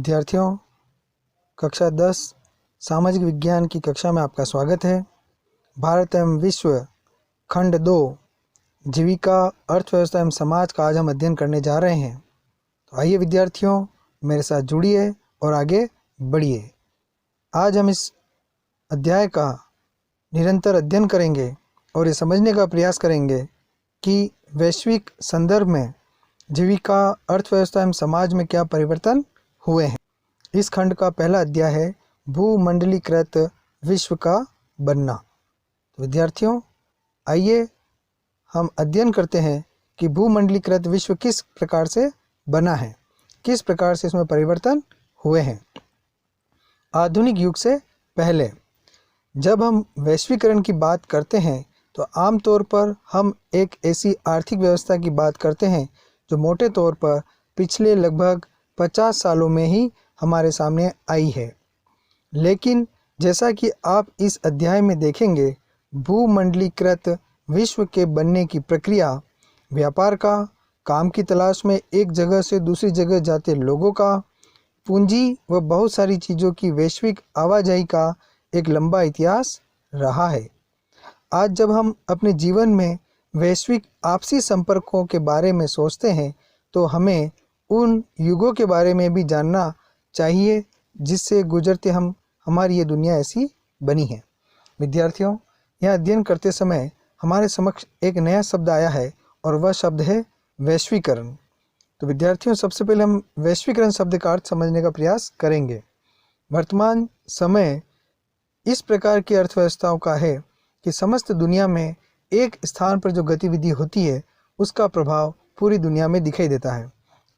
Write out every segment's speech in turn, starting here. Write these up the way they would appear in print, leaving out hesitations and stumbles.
विद्यार्थियों, कक्षा 10 सामाजिक विज्ञान की कक्षा में आपका स्वागत है। भारत एवं विश्व खंड 2 जीविका, अर्थव्यवस्था एवं समाज का आज हम अध्ययन करने जा रहे हैं। तो आइए विद्यार्थियों, मेरे साथ जुड़िए और आगे बढ़िए। आज हम इस अध्याय का निरंतर अध्ययन करेंगे और ये समझने का प्रयास करेंगे कि वैश्विक संदर्भ में जीविका, अर्थव्यवस्था एवं समाज में क्या परिवर्तन हुए हैं। इस खंड का पहला अध्याय है भूमंडलीकृत विश्व का बनना। तो विद्यार्थियों, आइए हम अध्ययन करते हैं कि भूमंडलीकृत विश्व किस प्रकार से बना है, किस प्रकार से इसमें परिवर्तन हुए हैं। आधुनिक युग से पहले जब हम वैश्वीकरण की बात करते हैं तो आमतौर पर हम एक ऐसी आर्थिक व्यवस्था की बात करते हैं जो मोटे तौर पर पिछले लगभग 50 सालों में ही हमारे सामने आई है। लेकिन जैसा कि आप इस अध्याय में देखेंगे, भूमंडलीकृत विश्व के बनने की प्रक्रिया व्यापार का, काम की तलाश में एक जगह से दूसरी जगह जाते लोगों का, पूंजी व बहुत सारी चीज़ों की वैश्विक आवाजाही का एक लंबा इतिहास रहा है। आज जब हम अपने जीवन में वैश्विक आपसी संपर्कों के बारे में सोचते हैं तो हमें उन युगों के बारे में भी जानना चाहिए जिससे गुजरते हमारी ये दुनिया ऐसी बनी है। विद्यार्थियों, यह अध्ययन करते समय हमारे समक्ष एक नया शब्द आया है और वह शब्द है वैश्वीकरण। तो विद्यार्थियों, सबसे पहले हम वैश्वीकरण शब्द का अर्थ समझने का प्रयास करेंगे। वर्तमान समय इस प्रकार की अर्थव्यवस्थाओं का है कि समस्त दुनिया में एक स्थान पर जो गतिविधि होती है उसका प्रभाव पूरी दुनिया में दिखाई देता है।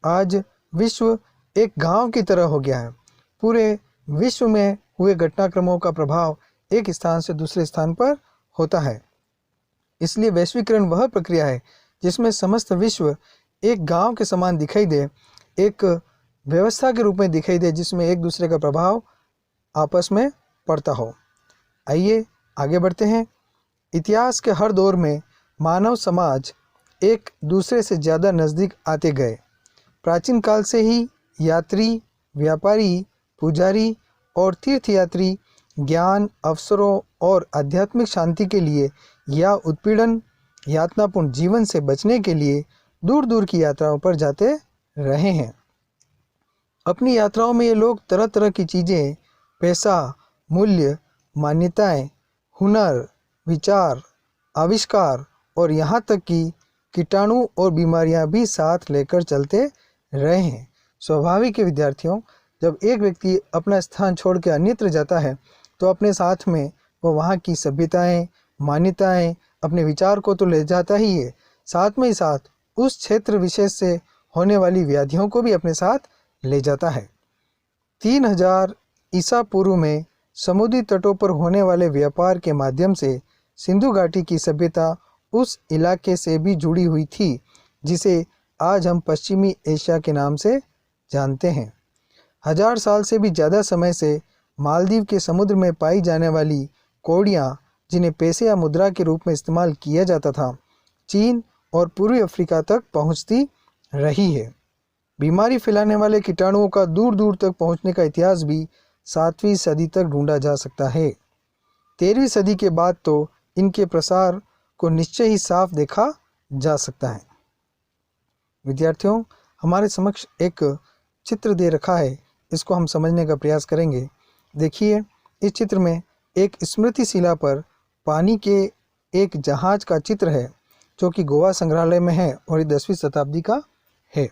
आज विश्व एक गांव की तरह हो गया है। पूरे विश्व में हुए घटनाक्रमों का प्रभाव एक स्थान से दूसरे स्थान पर होता है। इसलिए वैश्वीकरण वह प्रक्रिया है जिसमें समस्त विश्व एक गांव के समान दिखाई दे, एक व्यवस्था के रूप में दिखाई दे जिसमें एक दूसरे का प्रभाव आपस में पड़ता हो। आइए आगे बढ़ते हैं। इतिहास के हर दौर में मानव समाज एक दूसरे से ज़्यादा नज़दीक आते गए। प्राचीन काल से ही यात्री, व्यापारी, पुजारी और तीर्थयात्री ज्ञान, अवसरों और आध्यात्मिक शांति के लिए या उत्पीड़न, यातनापूर्ण जीवन से बचने के लिए दूर दूर की यात्राओं पर जाते रहे हैं। अपनी यात्राओं में ये लोग तरह तरह की चीज़ें, पैसा, मूल्य, मान्यताएं, हुनर, विचार, आविष्कार और यहाँ तक कि कीटाणु और बीमारियाँ भी साथ लेकर चलते रहे हैं। स्वाभाविक है विद्यार्थियों, जब एक व्यक्ति अपना स्थान छोड़ के अन्यत्र जाता है तो अपने साथ में वो वहाँ की सभ्यताएं, मान्यताएं, अपने विचार को तो ले जाता ही है, साथ में ही साथ उस क्षेत्र विशेष से होने वाली व्याधियों को भी अपने साथ ले जाता है। 3000 ईसा पूर्व में समुद्री तटों पर होने वाले व्यापार के माध्यम से सिंधु घाटी की सभ्यता उस इलाके से भी जुड़ी हुई थी जिसे आज हम पश्चिमी एशिया के नाम से जानते हैं। 1000 साल से भी ज़्यादा समय से मालदीव के समुद्र में पाई जाने वाली कौड़ियाँ, जिन्हें पैसे या मुद्रा के रूप में इस्तेमाल किया जाता था, चीन और पूर्वी अफ्रीका तक पहुँचती रही है। बीमारी फैलाने वाले कीटाणुओं का दूर दूर तक पहुँचने का इतिहास भी 7वीं सदी तक ढूंढा जा सकता है। 13वीं सदी के बाद तो इनके प्रसार को निश्चय ही साफ देखा जा सकता है। विद्यार्थियों, हमारे समक्ष एक चित्र दे रखा है, इसको हम समझने का प्रयास करेंगे। देखिए, इस चित्र में एक स्मृति शिला पर पानी के एक जहाज का चित्र है जो कि गोवा संग्रहालय में है और ये 10वीं शताब्दी का है।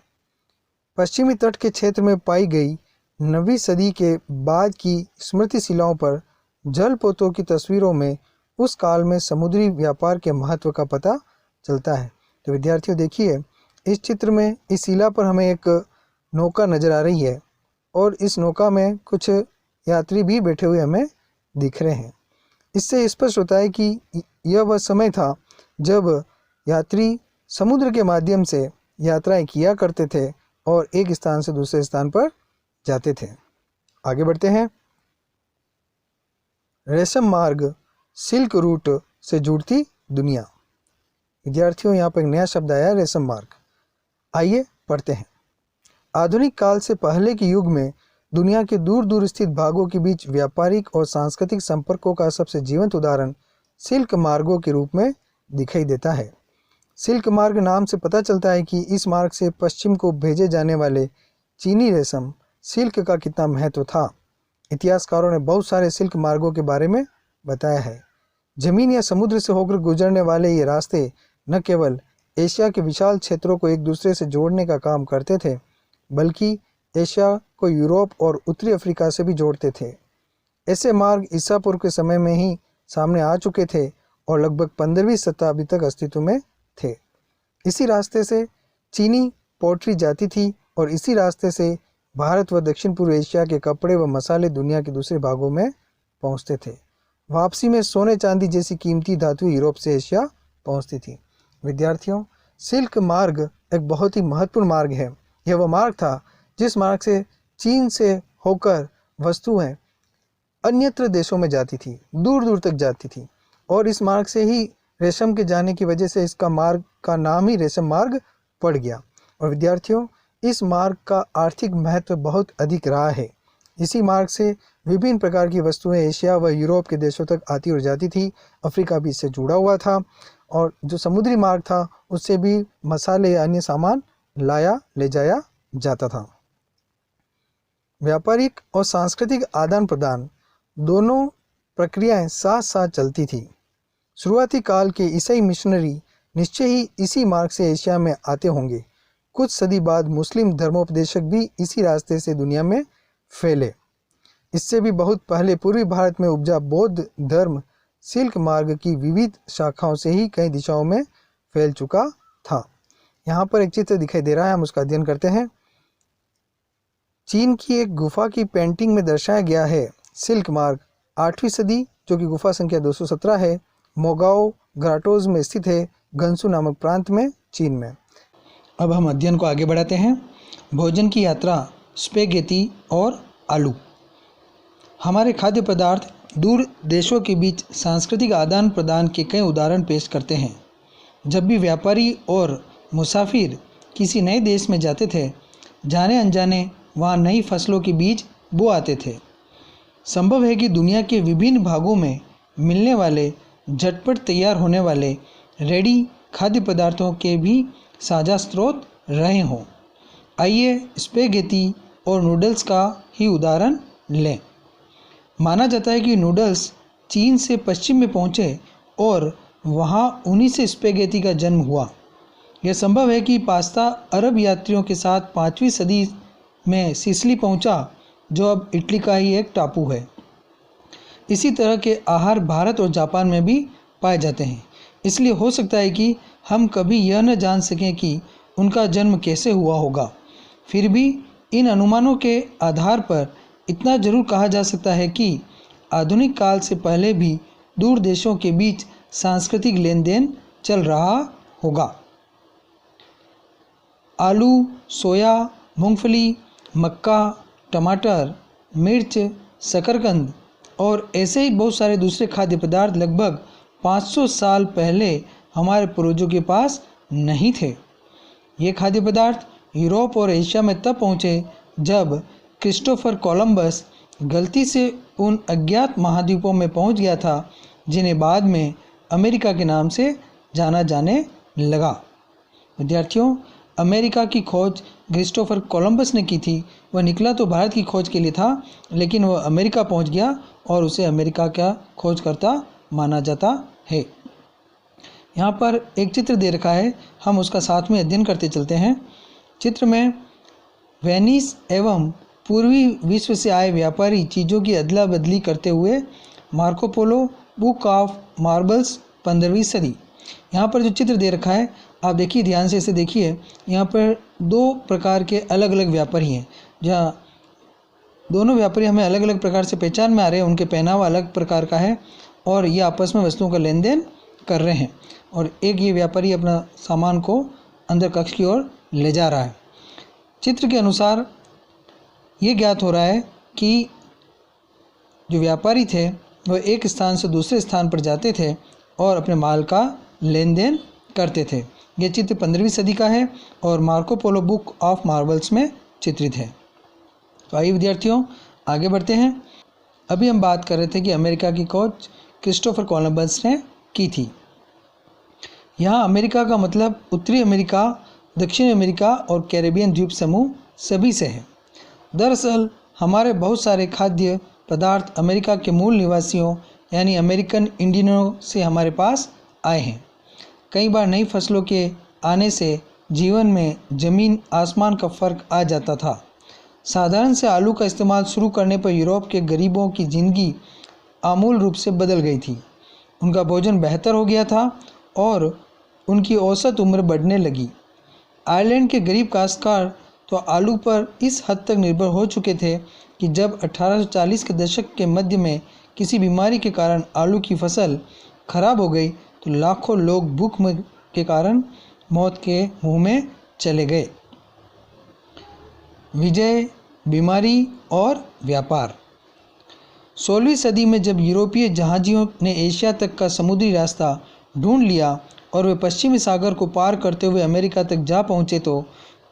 पश्चिमी तट के क्षेत्र में पाई गई 9वीं सदी के बाद की स्मृति शिलाओं पर जलपोतों की तस्वीरों में उस काल में समुद्री व्यापार के महत्व का पता चलता है। तो विद्यार्थियों देखिए, इस चित्र में इस शिला पर हमें एक नौका नज़र आ रही है और इस नौका में कुछ यात्री भी बैठे हुए हमें दिख रहे हैं। इससे स्पष्ट होता है कि यह वह समय था जब यात्री समुद्र के माध्यम से यात्राएं किया करते थे और एक स्थान से दूसरे स्थान पर जाते थे। आगे बढ़ते हैं। रेशम मार्ग, सिल्क रूट से जुड़ती दुनिया। विद्यार्थियों, यहाँ पर एक नया शब्द आया है, रेशम मार्ग। आइए पढ़ते हैं। आधुनिक काल से पहले के युग में दुनिया के दूर दूर स्थित भागों के बीच व्यापारिक और सांस्कृतिक संपर्कों का सबसे जीवंत उदाहरण सिल्क मार्गों के रूप में दिखाई देता है। सिल्क मार्ग नाम से पता चलता है कि इस मार्ग से पश्चिम को भेजे जाने वाले चीनी रेशम सिल्क का कितना महत्व था। इतिहासकारों ने बहुत सारे सिल्क मार्गों के बारे में बताया है। जमीन या समुद्र से होकर गुजरने वाले ये रास्ते न केवल एशिया के विशाल क्षेत्रों को एक दूसरे से जोड़ने का काम करते थे, बल्कि एशिया को यूरोप और उत्तरी अफ्रीका से भी जोड़ते थे। ऐसे मार्ग ईसा पूर्व के समय में ही सामने आ चुके थे और लगभग 15वीं शताब्दी तक अस्तित्व में थे। इसी रास्ते से चीनी पोट्री जाती थी और इसी रास्ते से भारत व दक्षिण पूर्व एशिया के कपड़े व मसाले दुनिया के दूसरे भागों में पहुंचते थे। वापसी में सोने चांदी जैसी कीमती धातु यूरोप से एशिया पहुंचती थी। विद्यार्थियों, सिल्क मार्ग एक बहुत ही महत्वपूर्ण मार्ग है। यह वह मार्ग था जिस मार्ग से चीन से होकर वस्तुएं अन्यत्र देशों में जाती थी, दूर दूर तक जाती थी, और इस मार्ग से ही रेशम के जाने की वजह से इसका मार्ग का नाम ही रेशम मार्ग पड़ गया। और विद्यार्थियों, इस मार्ग का आर्थिक महत्व बहुत अधिक रहा है। इसी मार्ग से विभिन्न प्रकार की वस्तुएं एशिया व यूरोप के देशों तक आती और जाती थी। अफ्रीका भी इससे जुड़ा हुआ था, और जो समुद्री मार्ग था उससे भी मसाले या अन्य सामान ले जाया जाता था। व्यापारिक और सांस्कृतिक आदान प्रदान दोनों प्रक्रियाएं साथ साथ चलती थी। शुरुआती काल के ईसाई मिशनरी निश्चय ही इसी मार्ग से एशिया में आते होंगे। कुछ सदी बाद मुस्लिम धर्मोपदेशक भी इसी रास्ते से दुनिया में फैले। इससे भी बहुत पहले पूर्वी भारत में उपजा बौद्ध धर्म सिल्क मार्ग की विविध शाखाओं से ही कई दिशाओं में फैल चुका था। यहाँ पर एक चित्र दिखाई दे रहा है, हम उसका अध्ययन करते हैं। चीन की एक गुफा की पेंटिंग में दर्शाया गया है सिल्क मार्ग 8वीं सदी, जो कि गुफा संख्या 217 है, मोगाओ ग्राटोज में स्थित है, गंसू नामक प्रांत में, चीन में। अब हम अध्ययन को आगे बढ़ाते हैं। भोजन की यात्रा, स्पेगेटी और आलू। हमारे खाद्य पदार्थ दूर देशों के बीच सांस्कृतिक आदान प्रदान के कई उदाहरण पेश करते हैं। जब भी व्यापारी और मुसाफिर किसी नए देश में जाते थे, जाने अनजाने वहाँ नई फसलों के बीज बो आते थे। संभव है कि दुनिया के विभिन्न भागों में मिलने वाले झटपट तैयार होने वाले रेडी खाद्य पदार्थों के भी साझा स्रोत रहे हों। आइए स्पेगेटी और नूडल्स का ही उदाहरण लें। माना जाता है कि नूडल्स चीन से पश्चिम में पहुँचे और वहाँ उन्हीं से स्पेगेटी का जन्म हुआ। यह संभव है कि पास्ता अरब यात्रियों के साथ 5वीं सदी में सिसिली पहुँचा, जो अब इटली का ही एक टापू है। इसी तरह के आहार भारत और जापान में भी पाए जाते हैं। इसलिए हो सकता है कि हम कभी यह न जान सकें कि उनका जन्म कैसे हुआ होगा। फिर भी इन अनुमानों के आधार पर इतना जरूर कहा जा सकता है कि आधुनिक काल से पहले भी दूर देशों के बीच सांस्कृतिक लेन देन चल रहा होगा। आलू, सोया, मूंगफली, मक्का, टमाटर, मिर्च, शकरकंद और ऐसे ही बहुत सारे दूसरे खाद्य पदार्थ लगभग 500 साल पहले हमारे पूर्वजों के पास नहीं थे। ये खाद्य पदार्थ यूरोप और एशिया में तब पहुँचे जब क्रिस्टोफर कोलंबस गलती से उन अज्ञात महाद्वीपों में पहुँच गया था जिन्हें बाद में अमेरिका के नाम से जाना जाने लगा। विद्यार्थियों, अमेरिका की खोज क्रिस्टोफर कोलंबस ने की थी। वह निकला तो भारत की खोज के लिए था, लेकिन वह अमेरिका पहुंच गया और उसे अमेरिका का खोजकर्ता माना जाता है। यहाँ पर एक चित्र दे रखा है, हम उसका साथ में अध्ययन करते चलते हैं। चित्र में वेनिस एवं पूर्वी विश्व से आए व्यापारी चीज़ों की अदला बदली करते हुए Marco Polo, book of marbles, 15वीं सदी। यहाँ पर जो चित्र दे रखा है, आप देखिए, ध्यान से इसे देखिए। यहाँ पर 2 प्रकार के अलग अलग व्यापारी हैं, जहाँ दोनों व्यापारी हमें अलग अलग प्रकार से पहचान में आ रहे हैं। उनके पहनावा अलग प्रकार का है और ये आपस में वस्तुओं का लेन देन कर रहे हैं। और एक ये व्यापारी अपना सामान को अंदर कक्ष की ओर ले जा रहा है। चित्र के अनुसार ये ज्ञात हो रहा है कि जो व्यापारी थे वह एक स्थान से दूसरे स्थान पर जाते थे और अपने माल का लेन देन करते थे। यह चित्र 15वीं सदी का है और Marco Polo book of marbles में चित्रित है। तो आइए विद्यार्थियों आगे बढ़ते हैं। अभी हम बात कर रहे थे कि अमेरिका की खोज क्रिस्टोफर कोलंबस ने की थी। यहाँ अमेरिका का मतलब उत्तरी अमेरिका, दक्षिण अमेरिका और कैरेबियन द्वीप समूह सभी से है। दरअसल हमारे बहुत सारे खाद्य पदार्थ अमेरिका के मूल निवासियों यानी अमेरिकन इंडियनों से हमारे पास आए हैं। कई बार नई फसलों के आने से जीवन में ज़मीन आसमान का फ़र्क आ जाता था। साधारण से आलू का इस्तेमाल शुरू करने पर यूरोप के गरीबों की ज़िंदगी आमूल रूप से बदल गई थी। उनका भोजन बेहतर हो गया था और उनकी औसत उम्र बढ़ने लगी। आयरलैंड के गरीब काश्तकार तो आलू पर इस हद तक निर्भर हो चुके थे कि जब 1840 के दशक के मध्य में किसी बीमारी के कारण आलू की फसल खराब हो गई तो लाखों लोग भूख के कारण मौत के मुंह में चले गए। विजय, बीमारी और व्यापार। 16वीं सदी में जब यूरोपीय जहाजियों ने एशिया तक का समुद्री रास्ता ढूंढ लिया और वे पश्चिमी सागर को पार करते हुए अमेरिका तक जा पहुँचे तो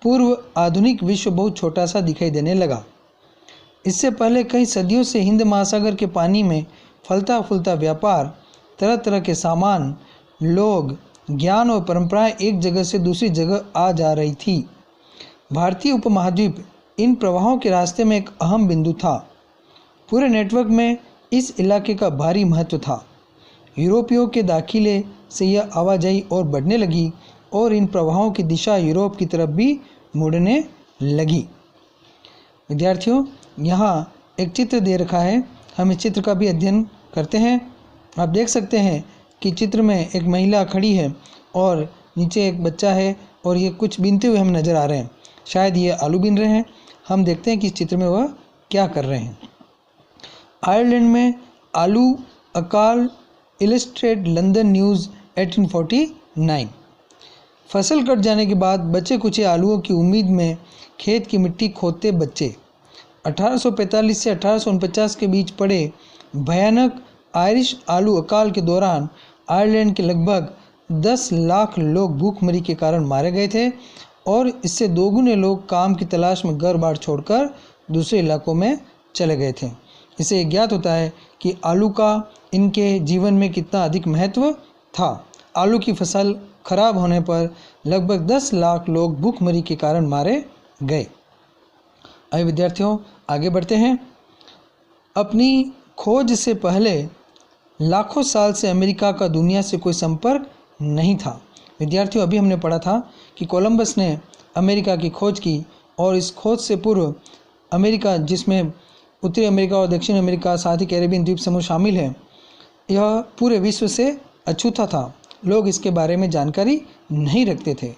पूर्व आधुनिक विश्व बहुत छोटा सा दिखाई देने लगा। इससे पहले कई सदियों से हिंद महासागर के पानी में फलता फूलता व्यापार, तरह तरह के सामान, लोग, ज्ञान और परंपराएं एक जगह से दूसरी जगह आ जा रही थी। भारतीय उपमहाद्वीप इन प्रवाहों के रास्ते में एक अहम बिंदु था। पूरे नेटवर्क में इस इलाके का भारी महत्व था। यूरोपियों के दाखिले से यह आवाजाही और बढ़ने लगी और इन प्रवाहों की दिशा यूरोप की तरफ भी मुड़ने लगी। विद्यार्थियों, यहाँ एक चित्र दे रखा है, हम इस चित्र का भी अध्ययन करते हैं। आप देख सकते हैं कि चित्र में एक महिला खड़ी है और नीचे एक बच्चा है और ये कुछ बीनते हुए हमें नज़र आ रहे हैं। शायद ये आलू बीन रहे हैं। हम देखते हैं कि इस चित्र में वह क्या कर रहे हैं। आयरलैंड में आलू अकाल, इलस्ट्रेट लंदन न्यूज़ 1849। फसल कट जाने के बाद बचे कुचे आलूओं की उम्मीद में खेत की मिट्टी खोदते बच्चे। 1845 से 1849 के बीच पड़े भयानक आयरिश आलू अकाल के दौरान आयरलैंड के लगभग 10 लाख लोग भूखमरी के कारण मारे गए थे और इससे दोगुने लोग काम की तलाश में घर बार छोड़कर दूसरे इलाकों में चले गए थे। इससे ज्ञात होता है कि आलू का इनके जीवन में कितना अधिक महत्व था। आलू की फसल खराब होने पर लगभग 10 लाख लोग भूखमरी के कारण मारे गए। आइए विद्यार्थियों आगे बढ़ते हैं। अपनी खोज से पहले लाखों साल से अमेरिका का दुनिया से कोई संपर्क नहीं था। विद्यार्थियों, अभी हमने पढ़ा था कि कोलंबस ने अमेरिका की खोज की और इस खोज से पूर्व अमेरिका, जिसमें उत्तरी अमेरिका और दक्षिण अमेरिका साथ ही कैरेबियन द्वीप समूह शामिल है, यह पूरे विश्व से अछूता था। लोग इसके बारे में जानकारी नहीं रखते थे।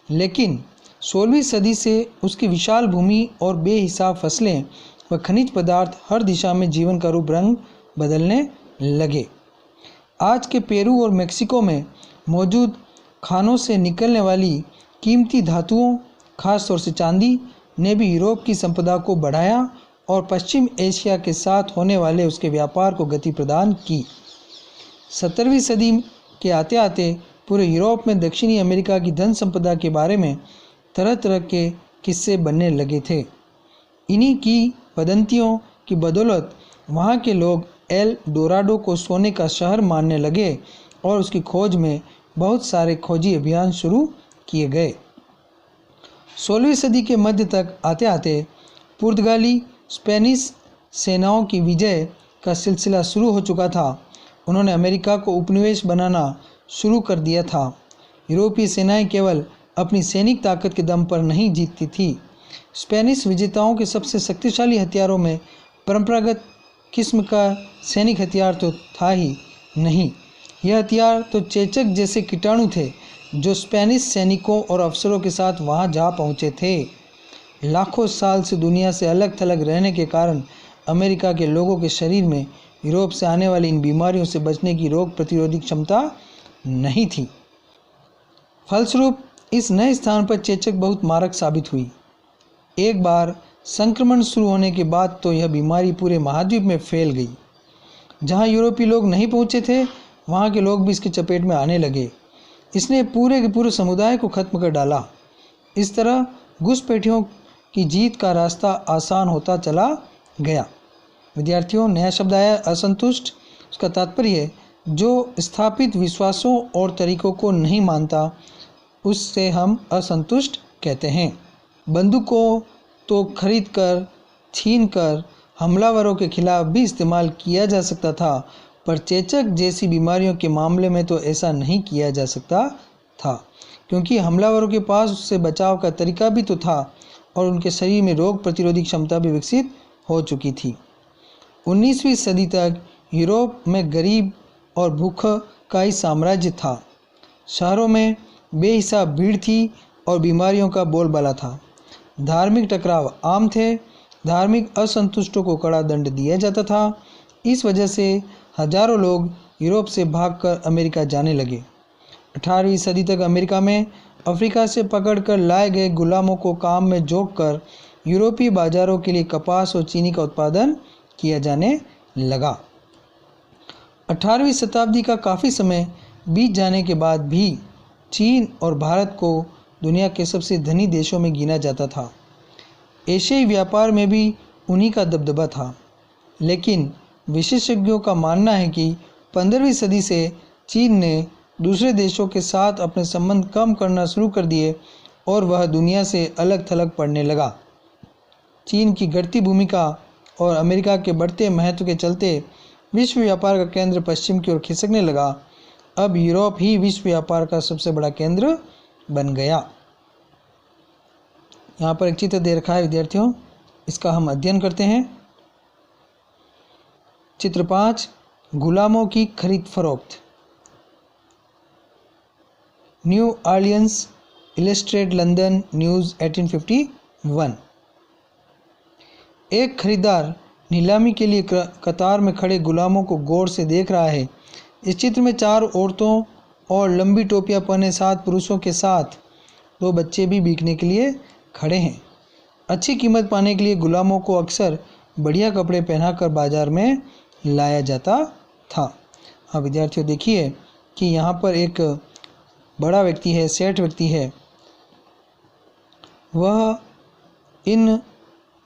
लेकिन 16वीं सदी से उसकी विशाल भूमि और बेहिसाब फसलें व खनिज पदार्थ हर दिशा में जीवन का रूप रंग बदलने लगे। आज के पेरू और मेक्सिको में मौजूद खानों से निकलने वाली कीमती धातुओं, खास तौर से चांदी, ने भी यूरोप की संपदा को बढ़ाया और पश्चिम एशिया के साथ होने वाले उसके व्यापार को गति प्रदान की। 17वीं सदी के आते आते पूरे यूरोप में दक्षिणी अमेरिका की धन संपदा के बारे में तरह तरह के किस्से बनने लगे थे। इन्हीं की वदंतियों की बदौलत वहाँ के लोग एल डोराडो को सोने का शहर मानने लगे और उसकी खोज में बहुत सारे खोजी अभियान शुरू किए गए। 16वीं सदी के मध्य तक आते आते पुर्तगाली, स्पेनिश सेनाओं की विजय का सिलसिला शुरू हो चुका था। उन्होंने अमेरिका को उपनिवेश बनाना शुरू कर दिया था। यूरोपीय सेनाएं केवल अपनी सैनिक ताकत के दम पर नहीं जीतती थी। स्पेनिश विजेताओं के सबसे शक्तिशाली हथियारों में परंपरागत किस्म का सैनिक हथियार तो था ही नहीं, यह हथियार तो चेचक जैसे कीटाणु थे जो स्पेनिश सैनिकों और अफसरों के साथ वहां जा पहुंचे थे। लाखों साल से दुनिया से अलग थलग रहने के कारण अमेरिका के लोगों के शरीर में यूरोप से आने वाली इन बीमारियों से बचने की रोग प्रतिरोधी क्षमता नहीं थी। फलस्वरूप इस नए स्थान पर चेचक बहुत मारक साबित हुई। एक बार संक्रमण शुरू होने के बाद तो यह बीमारी पूरे महाद्वीप में फैल गई। जहां यूरोपीय लोग नहीं पहुंचे थे वहां के लोग भी इसकी चपेट में आने लगे। इसने पूरे के पूरे समुदाय को खत्म कर डाला। इस तरह घुसपैठियों कि जीत का रास्ता आसान होता चला गया। विद्यार्थियों, नया शब्द आया असंतुष्ट। उसका तात्पर्य है जो स्थापित विश्वासों और तरीकों को नहीं मानता, उससे हम असंतुष्ट कहते हैं। बंदूकों तो खरीद कर, छीन कर हमलावरों के खिलाफ भी इस्तेमाल किया जा सकता था, पर चेचक जैसी बीमारियों के मामले में तो ऐसा नहीं किया जा सकता था, क्योंकि हमलावरों के पास उससे बचाव का तरीका भी तो था और उनके शरीर में रोग प्रतिरोधी क्षमता भी विकसित हो चुकी थी। 19वीं सदी तक यूरोप में गरीब और भूख का ही साम्राज्य था। शहरों में बेहिसाब भीड़ थी और बीमारियों का बोलबाला था। धार्मिक टकराव आम थे। धार्मिक असंतुष्टों को कड़ा दंड दिया जाता था। इस वजह से हजारों लोग यूरोप से भागकर अमेरिका जाने लगे। 18वीं सदी तक अमेरिका में अफ्रीका से पकड़कर लाए गए गुलामों को काम में जोड़कर यूरोपीय बाजारों के लिए कपास और चीनी का उत्पादन किया जाने लगा। 18वीं शताब्दी का काफ़ी समय बीत जाने के बाद भी चीन और भारत को दुनिया के सबसे धनी देशों में गिना जाता था। एशियाई व्यापार में भी उन्हीं का दबदबा था। लेकिन विशेषज्ञों का मानना है कि 15वीं सदी से चीन ने दूसरे देशों के साथ अपने संबंध कम करना शुरू कर दिए और वह दुनिया से अलग थलग पड़ने लगा। चीन की घटती भूमिका और अमेरिका के बढ़ते महत्व के चलते विश्व व्यापार का केंद्र पश्चिम की ओर खिसकने लगा। अब यूरोप ही विश्व व्यापार का सबसे बड़ा केंद्र बन गया। यहाँ पर एक चित्र दे रखा है विद्यार्थियों, इसका हम अध्ययन करते हैं। चित्र 5, गुलामों की खरीद फरोख्त। New Orleans, illustrate London news 1851। एक खरीदार नीलामी के लिए कतार में खड़े गुलामों को गौर से देख रहा है। इस चित्र में 4 औरतों और लंबी टोपियां पहने 7 पुरुषों के साथ 2 बच्चे भी बिकने के लिए खड़े हैं। अच्छी कीमत पाने के लिए गुलामों को अक्सर बढ़िया कपड़े पहनाकर बाजार में लाया जाता था। हाँ विद्यार्थियों, देखिए कि यहाँ पर एक बड़ा व्यक्ति है, सेठ व्यक्ति है, वह इन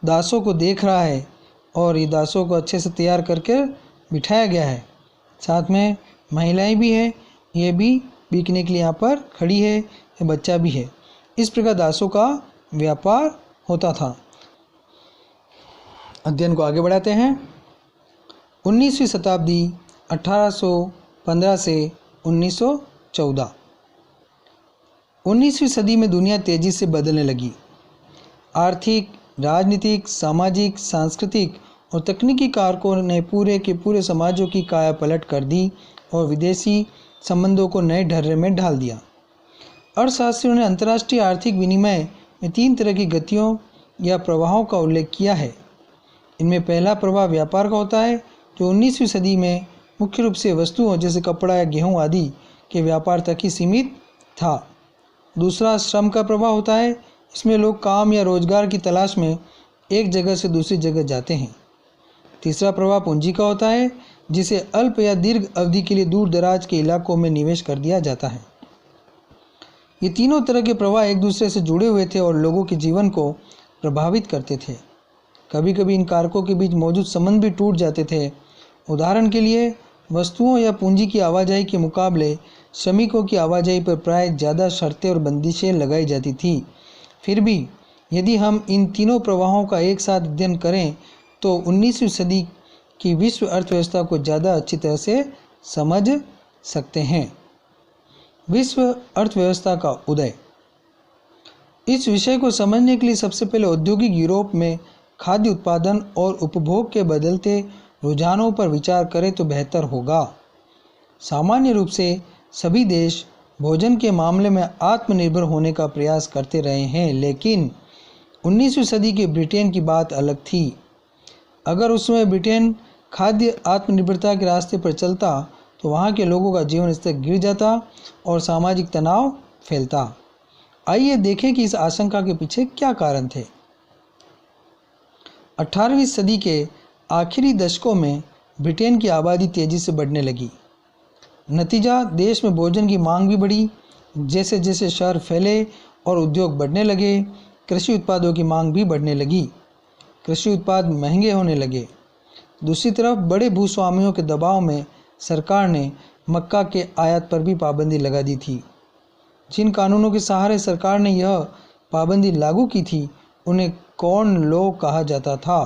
दासों को देख रहा है और ये दासों को अच्छे से तैयार करके बिठाया गया है। साथ में महिलाएं भी हैं, ये भी बिकने के लिए यहाँ पर खड़ी है, ये बच्चा भी है। इस प्रकार दासों का व्यापार होता था। अध्ययन को आगे बढ़ाते हैं। 19वीं शताब्दी 1815 से 1914। 19वीं सदी में दुनिया तेजी से बदलने लगी। आर्थिक, राजनीतिक, सामाजिक, सांस्कृतिक और तकनीकी कारकों ने पूरे के पूरे समाजों की काया पलट कर दी और विदेशी संबंधों को नए ढर्रे में ढाल दिया। अर्थशास्त्रियों ने अंतर्राष्ट्रीय आर्थिक विनिमय में 3 तरह की गतियों या प्रवाहों का उल्लेख किया है। इनमें पहला प्रवाह व्यापार का होता है, जो 19वीं सदी में मुख्य रूप से वस्तुओं जैसे कपड़ा या गेहूं आदि के व्यापार तक ही सीमित था। दूसरा श्रम का प्रवाह होता है। इसमें लोग काम या रोजगार की तलाश में एक जगह से दूसरी जगह जाते हैं। तीसरा प्रवाह पूंजी का होता है, जिसे अल्प या दीर्घ अवधि के लिए दूर दराज के इलाकों में निवेश कर दिया जाता है। ये तीनों तरह के प्रवाह एक दूसरे से जुड़े हुए थे और लोगों के जीवन को प्रभावित करते थे। कभी कभी इन कारकों के बीच मौजूद संबंध भी टूट जाते थे। उदाहरण के लिए वस्तुओं या पूंजी की आवाजाही के मुकाबले श्रमिकों की आवाजाही पर प्राय ज़्यादा शर्तें और बंदिशें लगाई जाती थी। फिर भी यदि हम इन तीनों प्रवाहों का एक साथ अध्ययन करें तो 19वीं सदी की विश्व अर्थव्यवस्था को ज़्यादा अच्छी तरह से समझ सकते हैं। विश्व अर्थव्यवस्था का उदय। इस विषय को समझने के लिए सबसे पहले औद्योगिक यूरोप में खाद्य उत्पादन और उपभोग के बदलते रुझानों पर विचार करें तो बेहतर होगा। सामान्य रूप से सभी देश भोजन के मामले में आत्मनिर्भर होने का प्रयास करते रहे हैं, लेकिन 19वीं सदी के ब्रिटेन की बात अलग थी। अगर उस समय ब्रिटेन खाद्य आत्मनिर्भरता के रास्ते पर चलता तो वहाँ के लोगों का जीवन स्तर गिर जाता और सामाजिक तनाव फैलता। आइए देखें कि इस आशंका के पीछे क्या कारण थे। 18वीं सदी के आखिरी दशकों में ब्रिटेन की आबादी तेजी से बढ़ने लगी। नतीजा, देश में भोजन की मांग भी बढ़ी। जैसे जैसे शहर फैले और उद्योग बढ़ने लगे, कृषि उत्पादों की मांग भी बढ़ने लगी। कृषि उत्पाद महंगे होने लगे। दूसरी तरफ बड़े भूस्वामियों के दबाव में सरकार ने मक्का के आयात पर भी पाबंदी लगा दी थी। जिन कानूनों के सहारे सरकार ने यह पाबंदी लागू की थी उन्हें कॉर्न लॉ कहा जाता था।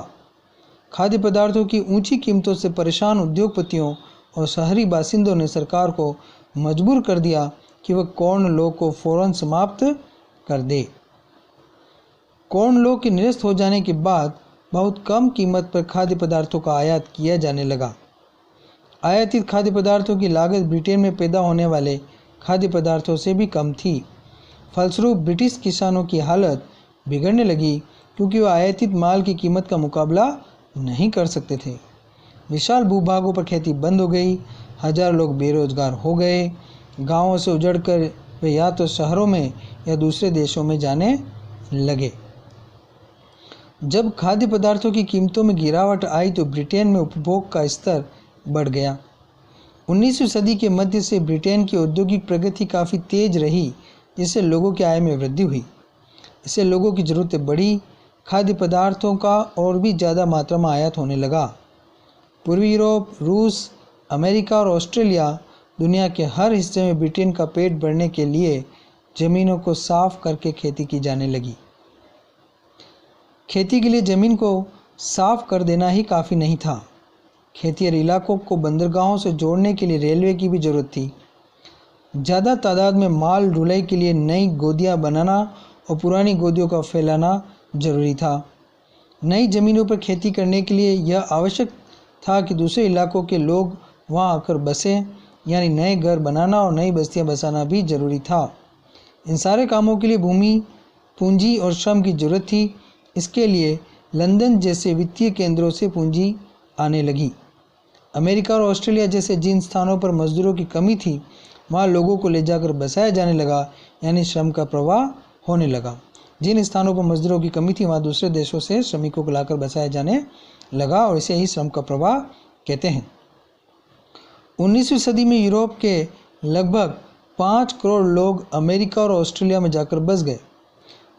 खाद्य पदार्थों की ऊंची कीमतों से परेशान उद्योगपतियों और शहरी बासिंदों ने सरकार को मजबूर कर दिया कि वह कॉर्न लॉ को फौरन समाप्त कर दे। कॉर्न लॉ के निरस्त हो जाने के बाद बहुत कम कीमत पर खाद्य पदार्थों का आयात किया जाने लगा। आयातित खाद्य पदार्थों की लागत ब्रिटेन में पैदा होने वाले खाद्य पदार्थों से भी कम थी। फलस्वरूप ब्रिटिश किसानों की हालत बिगड़ने लगी क्योंकि वह आयातित माल की कीमत का मुकाबला नहीं कर सकते थे। विशाल भूभागों पर खेती बंद हो गई। हजारों लोग बेरोजगार हो गए। गांवों से उजड़कर वे या तो शहरों में या दूसरे देशों में जाने लगे। जब खाद्य पदार्थों की कीमतों में गिरावट आई तो ब्रिटेन में उपभोग का स्तर बढ़ गया। 19वीं सदी के मध्य से ब्रिटेन की औद्योगिक प्रगति काफ़ी तेज रही, जिससे लोगों की आय में वृद्धि हुई। इससे लोगों की ज़रूरतें बढ़ी। खाद्य पदार्थों का और भी ज़्यादा मात्रा में आयात होने लगा। पूर्वी यूरोप, रूस, अमेरिका और ऑस्ट्रेलिया दुनिया के हर हिस्से में ब्रिटेन का पेट भरने के लिए ज़मीनों को साफ करके खेती की जाने लगी। खेती के लिए ज़मीन को साफ कर देना ही काफ़ी नहीं था। खेतिहर इलाकों को बंदरगाहों से जोड़ने के लिए रेलवे की भी ज़रूरत थी। ज़्यादा तादाद में माल ढुलाई के लिए नई गोदियाँ बनाना और पुरानी गोदियों का फैलाना जरूरी था। नई ज़मीनों पर खेती करने के लिए यह आवश्यक था कि दूसरे इलाकों के लोग वहां आकर बसें, यानी नए घर बनाना और नई बस्तियां बसाना भी जरूरी था। इन सारे कामों के लिए भूमि, पूंजी और श्रम की जरूरत थी। इसके लिए लंदन जैसे वित्तीय केंद्रों से पूंजी आने लगी। अमेरिका और ऑस्ट्रेलिया जैसे जिन स्थानों पर मजदूरों की कमी थी वहाँ लोगों को ले जाकर बसाया जाने लगा, यानी श्रम का प्रवाह होने लगा। जिन स्थानों पर मजदूरों की कमी थी वहाँ दूसरे देशों से श्रमिकों को लाकर बसाया जाने लगा और इसे ही श्रम का प्रवाह कहते हैं। 19वीं सदी में यूरोप के लगभग 5 करोड़ लोग अमेरिका और ऑस्ट्रेलिया में जाकर बस गए।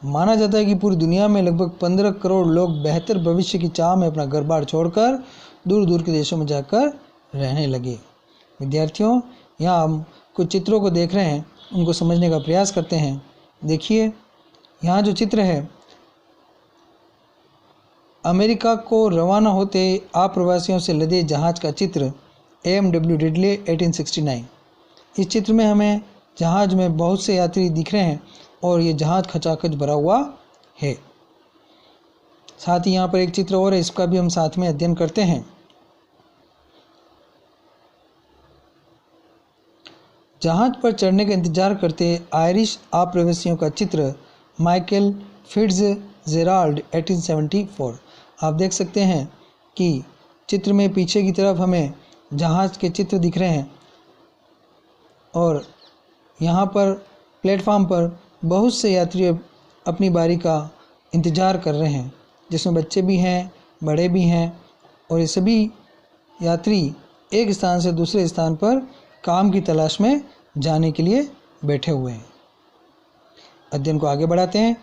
माना जाता है कि पूरी दुनिया में लगभग 15 करोड़ लोग बेहतर भविष्य की चाह में अपना घर बार छोड़कर दूर दूर के देशों में जाकर रहने लगे। विद्यार्थियों, यहाँ हम कुछ चित्रों को देख रहे हैं, उनको समझने का प्रयास करते हैं। देखिए, यहाँ जो चित्र है, अमेरिका को रवाना होते आप्रवासियों से लदे जहाज़ का चित्र, AMW रिडले 1869। इस चित्र में हमें जहाज़ में बहुत से यात्री दिख रहे हैं और ये जहाज़ खचाखच भरा हुआ है। साथ ही यहाँ पर एक चित्र और है, इसका भी हम साथ में अध्ययन करते हैं। जहाज पर चढ़ने का इंतजार करते आयरिश आप्रवासियों का चित्र, माइकल फिट्जजेराल्ड 1874। आप देख सकते हैं कि चित्र में पीछे की तरफ हमें जहाज़ के चित्र दिख रहे हैं और यहाँ पर प्लेटफार्म पर बहुत से यात्री अपनी बारी का इंतज़ार कर रहे हैं, जिसमें बच्चे भी हैं, बड़े भी हैं और ये सभी यात्री एक स्थान से दूसरे स्थान पर काम की तलाश में जाने के लिए बैठे हुए हैं। अध्ययन को आगे बढ़ाते हैं।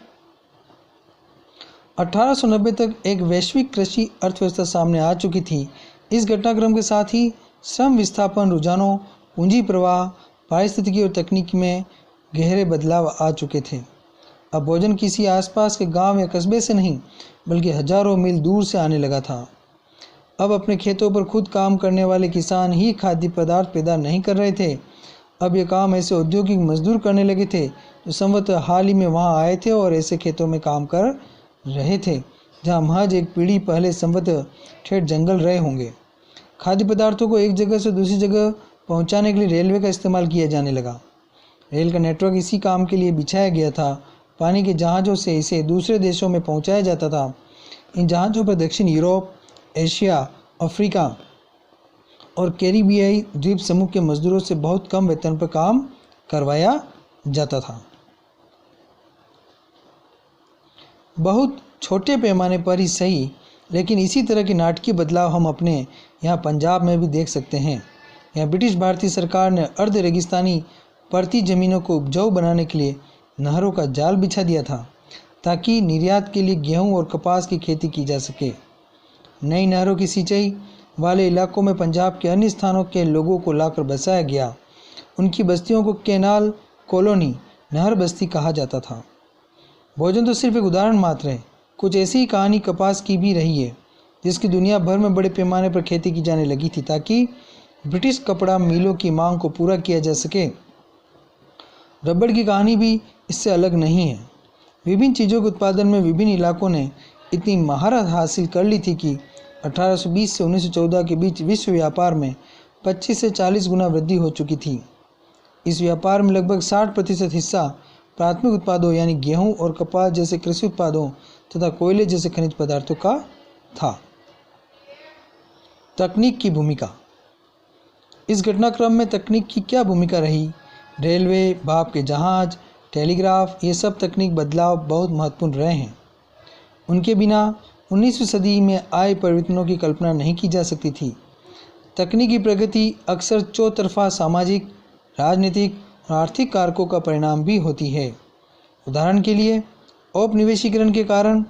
1890 तक एक वैश्विक कृषि अर्थव्यवस्था सामने आ चुकी थी। इस घटनाक्रम के साथ ही श्रम विस्थापन, रुझानों, पूंजी प्रवाह, पारिस्थितिकी और तकनीक में गहरे बदलाव आ चुके थे। अब भोजन किसी आसपास के गांव या कस्बे से नहीं बल्कि हजारों मील दूर से आने लगा था। अब अपने खेतों पर खुद काम करने वाले किसान ही खाद्य पदार्थ पैदा नहीं कर रहे थे। अब ये काम ऐसे औद्योगिक मजदूर करने लगे थे जो संवतः हाल ही में वहाँ आए थे और ऐसे खेतों में काम कर रहे थे जहाँ महज एक पीढ़ी पहले संवतः ठेठ जंगल रहे होंगे। खाद्य पदार्थों को एक जगह से दूसरी जगह पहुँचाने के लिए रेलवे का इस्तेमाल किया जाने लगा। रेल का नेटवर्क इसी काम के लिए बिछाया गया था। पानी के जहाज़ों से इसे दूसरे देशों में पहुँचाया जाता था। इन जहाज़ों पर दक्षिण यूरोप, एशिया, अफ्रीका और कैरिबियाई द्वीप समूह के मजदूरों से बहुत कम वेतन पर काम करवाया जाता था। बहुत छोटे पैमाने पर ही सही, लेकिन इसी तरह के नाटकीय बदलाव हम अपने यहाँ पंजाब में भी देख सकते हैं। यहाँ ब्रिटिश भारतीय सरकार ने अर्ध रेगिस्तानी परती ज़मीनों को उपजाऊ बनाने के लिए नहरों का जाल बिछा दिया था, ताकि निर्यात के लिए गेहूं और कपास की खेती की जा सके। नई नहरों की सिंचाई वाले इलाकों में पंजाब के अन्य स्थानों के लोगों को लाकर बसाया गया। उनकी बस्तियों को कैनाल कॉलोनी, नहर बस्ती कहा जाता था। भोजन तो सिर्फ एक उदाहरण मात्र है, कुछ ऐसी ही कहानी कपास की भी रही है, जिसकी दुनिया भर में बड़े पैमाने पर खेती की जाने लगी थी ताकि ब्रिटिश कपड़ा मिलों की मांग को पूरा किया जा सके। रबड़ की कहानी भी इससे अलग नहीं है। विभिन्न चीज़ों के उत्पादन में विभिन्न इलाकों ने इतनी महारत हासिल कर ली थी कि 1820 से 1914 के बीच विश्व व्यापार में 25 से 40 गुना वृद्धि हो चुकी थी। इस व्यापार में लगभग 60% हिस्सा प्राथमिक उत्पादों यानी गेहूं और कपास जैसे कृषि उत्पादों तथा कोयले जैसे खनिज पदार्थों का था। तकनीक की भूमिका। इस घटनाक्रम में तकनीक की क्या भूमिका रही? रेलवे, भाप के जहाज, टेलीग्राफ, ये सब तकनीक बदलाव बहुत महत्वपूर्ण रहे हैं। उनके बिना 19वीं सदी में आए परिवर्तनों की कल्पना नहीं की जा सकती थी। तकनीकी प्रगति अक्सर चौतरफा सामाजिक, राजनीतिक और आर्थिक कारकों का परिणाम भी होती है। उदाहरण के लिए, औपनिवेशीकरण के कारण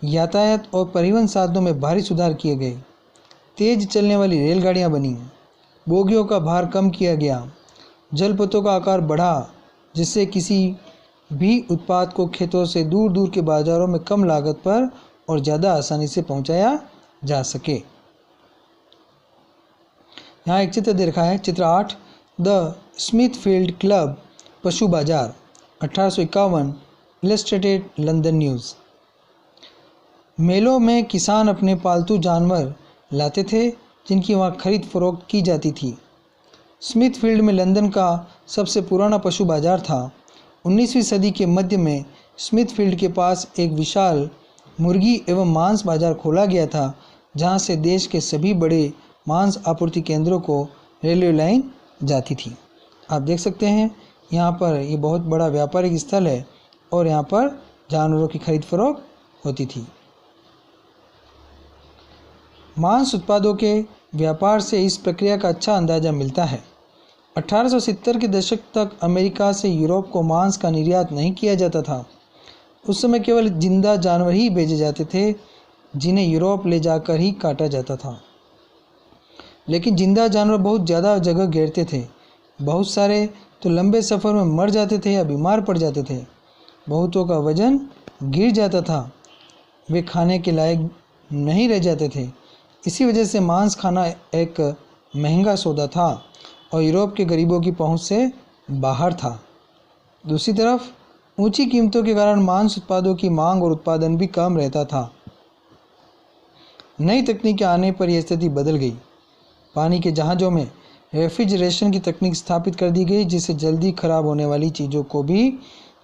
यातायात और परिवहन साधनों में भारी सुधार किए गए। तेज चलने वाली रेलगाड़ियां बनी, बोगियों का भार कम किया गया, जलपथों का आकार बढ़ा जिससे किसी भी उत्पाद को खेतों से दूर दूर के बाजारों में कम लागत पर और ज़्यादा आसानी से पहुंचाया जा सके। यहाँ एक चित्र दे रखा है, चित्र 8, द स्मिथफील्ड क्लब पशु बाजार 1851, इलस्ट्रेटेड लंदन न्यूज़। मेलों में किसान अपने पालतू जानवर लाते थे जिनकी वहाँ खरीद फरोख्त की जाती थी। स्मिथफील्ड में लंदन का सबसे पुराना पशु बाजार था। 19वीं सदी के मध्य में स्मिथफील्ड के पास एक विशाल मुर्गी एवं मांस बाजार खोला गया था, जहां से देश के सभी बड़े मांस आपूर्ति केंद्रों को रेलवे लाइन जाती थी। आप देख सकते हैं यहाँ पर ये बहुत बड़ा व्यापारिक स्थल है और यहाँ पर जानवरों की खरीद फरोख्त होती थी। मांस उत्पादों के व्यापार से इस प्रक्रिया का अच्छा अंदाजा मिलता है। 1870 के दशक तक अमेरिका से यूरोप को मांस का निर्यात नहीं किया जाता था। उस समय केवल जिंदा जानवर ही भेजे जाते थे जिन्हें यूरोप ले जाकर ही काटा जाता था। लेकिन जिंदा जानवर बहुत ज़्यादा जगह घेरते थे। बहुत सारे तो लंबे सफ़र में मर जाते थे या बीमार पड़ जाते थे। बहुतों का वजन गिर जाता था, वे खाने के लायक नहीं रह जाते थे। इसी वजह से मांस खाना एक महंगा सौदा था और यूरोप के गरीबों की पहुंच से बाहर था। दूसरी तरफ ऊंची कीमतों के कारण मांस उत्पादों की मांग और उत्पादन भी कम रहता था। नई तकनीक के आने पर यह स्थिति बदल गई। पानी के जहाज़ों में रेफ्रिजरेशन की तकनीक स्थापित कर दी गई, जिससे जल्दी खराब होने वाली चीज़ों को भी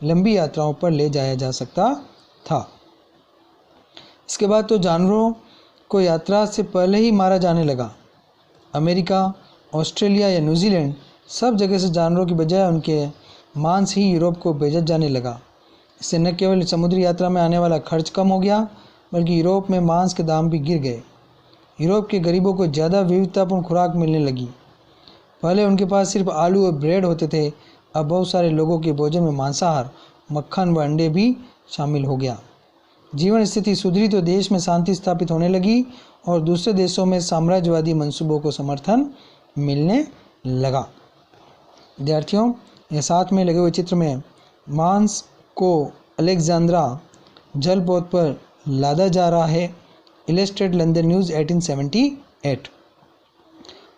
लंबी यात्राओं पर ले जाया जा सकता था। इसके बाद तो जानवरों को यात्रा से पहले ही मारा जाने लगा। अमेरिका, ऑस्ट्रेलिया या न्यूजीलैंड सब जगह से जानवरों की बजाय उनके मांस ही यूरोप को भेजा जाने लगा। इससे न केवल समुद्री यात्रा में आने वाला खर्च कम हो गया, बल्कि यूरोप में मांस के दाम भी गिर गए। यूरोप के गरीबों को ज़्यादा विविधतापूर्ण खुराक मिलने लगी। पहले उनके पास सिर्फ आलू और ब्रेड होते थे, अब बहुत सारे लोगों के भोजन में मांसाहार, मक्खन व अंडे भी शामिल हो गया। जीवन स्थिति सुधरी तो देश में शांति स्थापित होने लगी और दूसरे देशों में साम्राज्यवादी मंसूबों को समर्थन मिलने लगा। विद्यार्थियों, यह साथ में लगे हुए चित्र में मांस को अलेक्जेंड्रा जलपोत पर लादा जा रहा है। Illustrated London news 1878।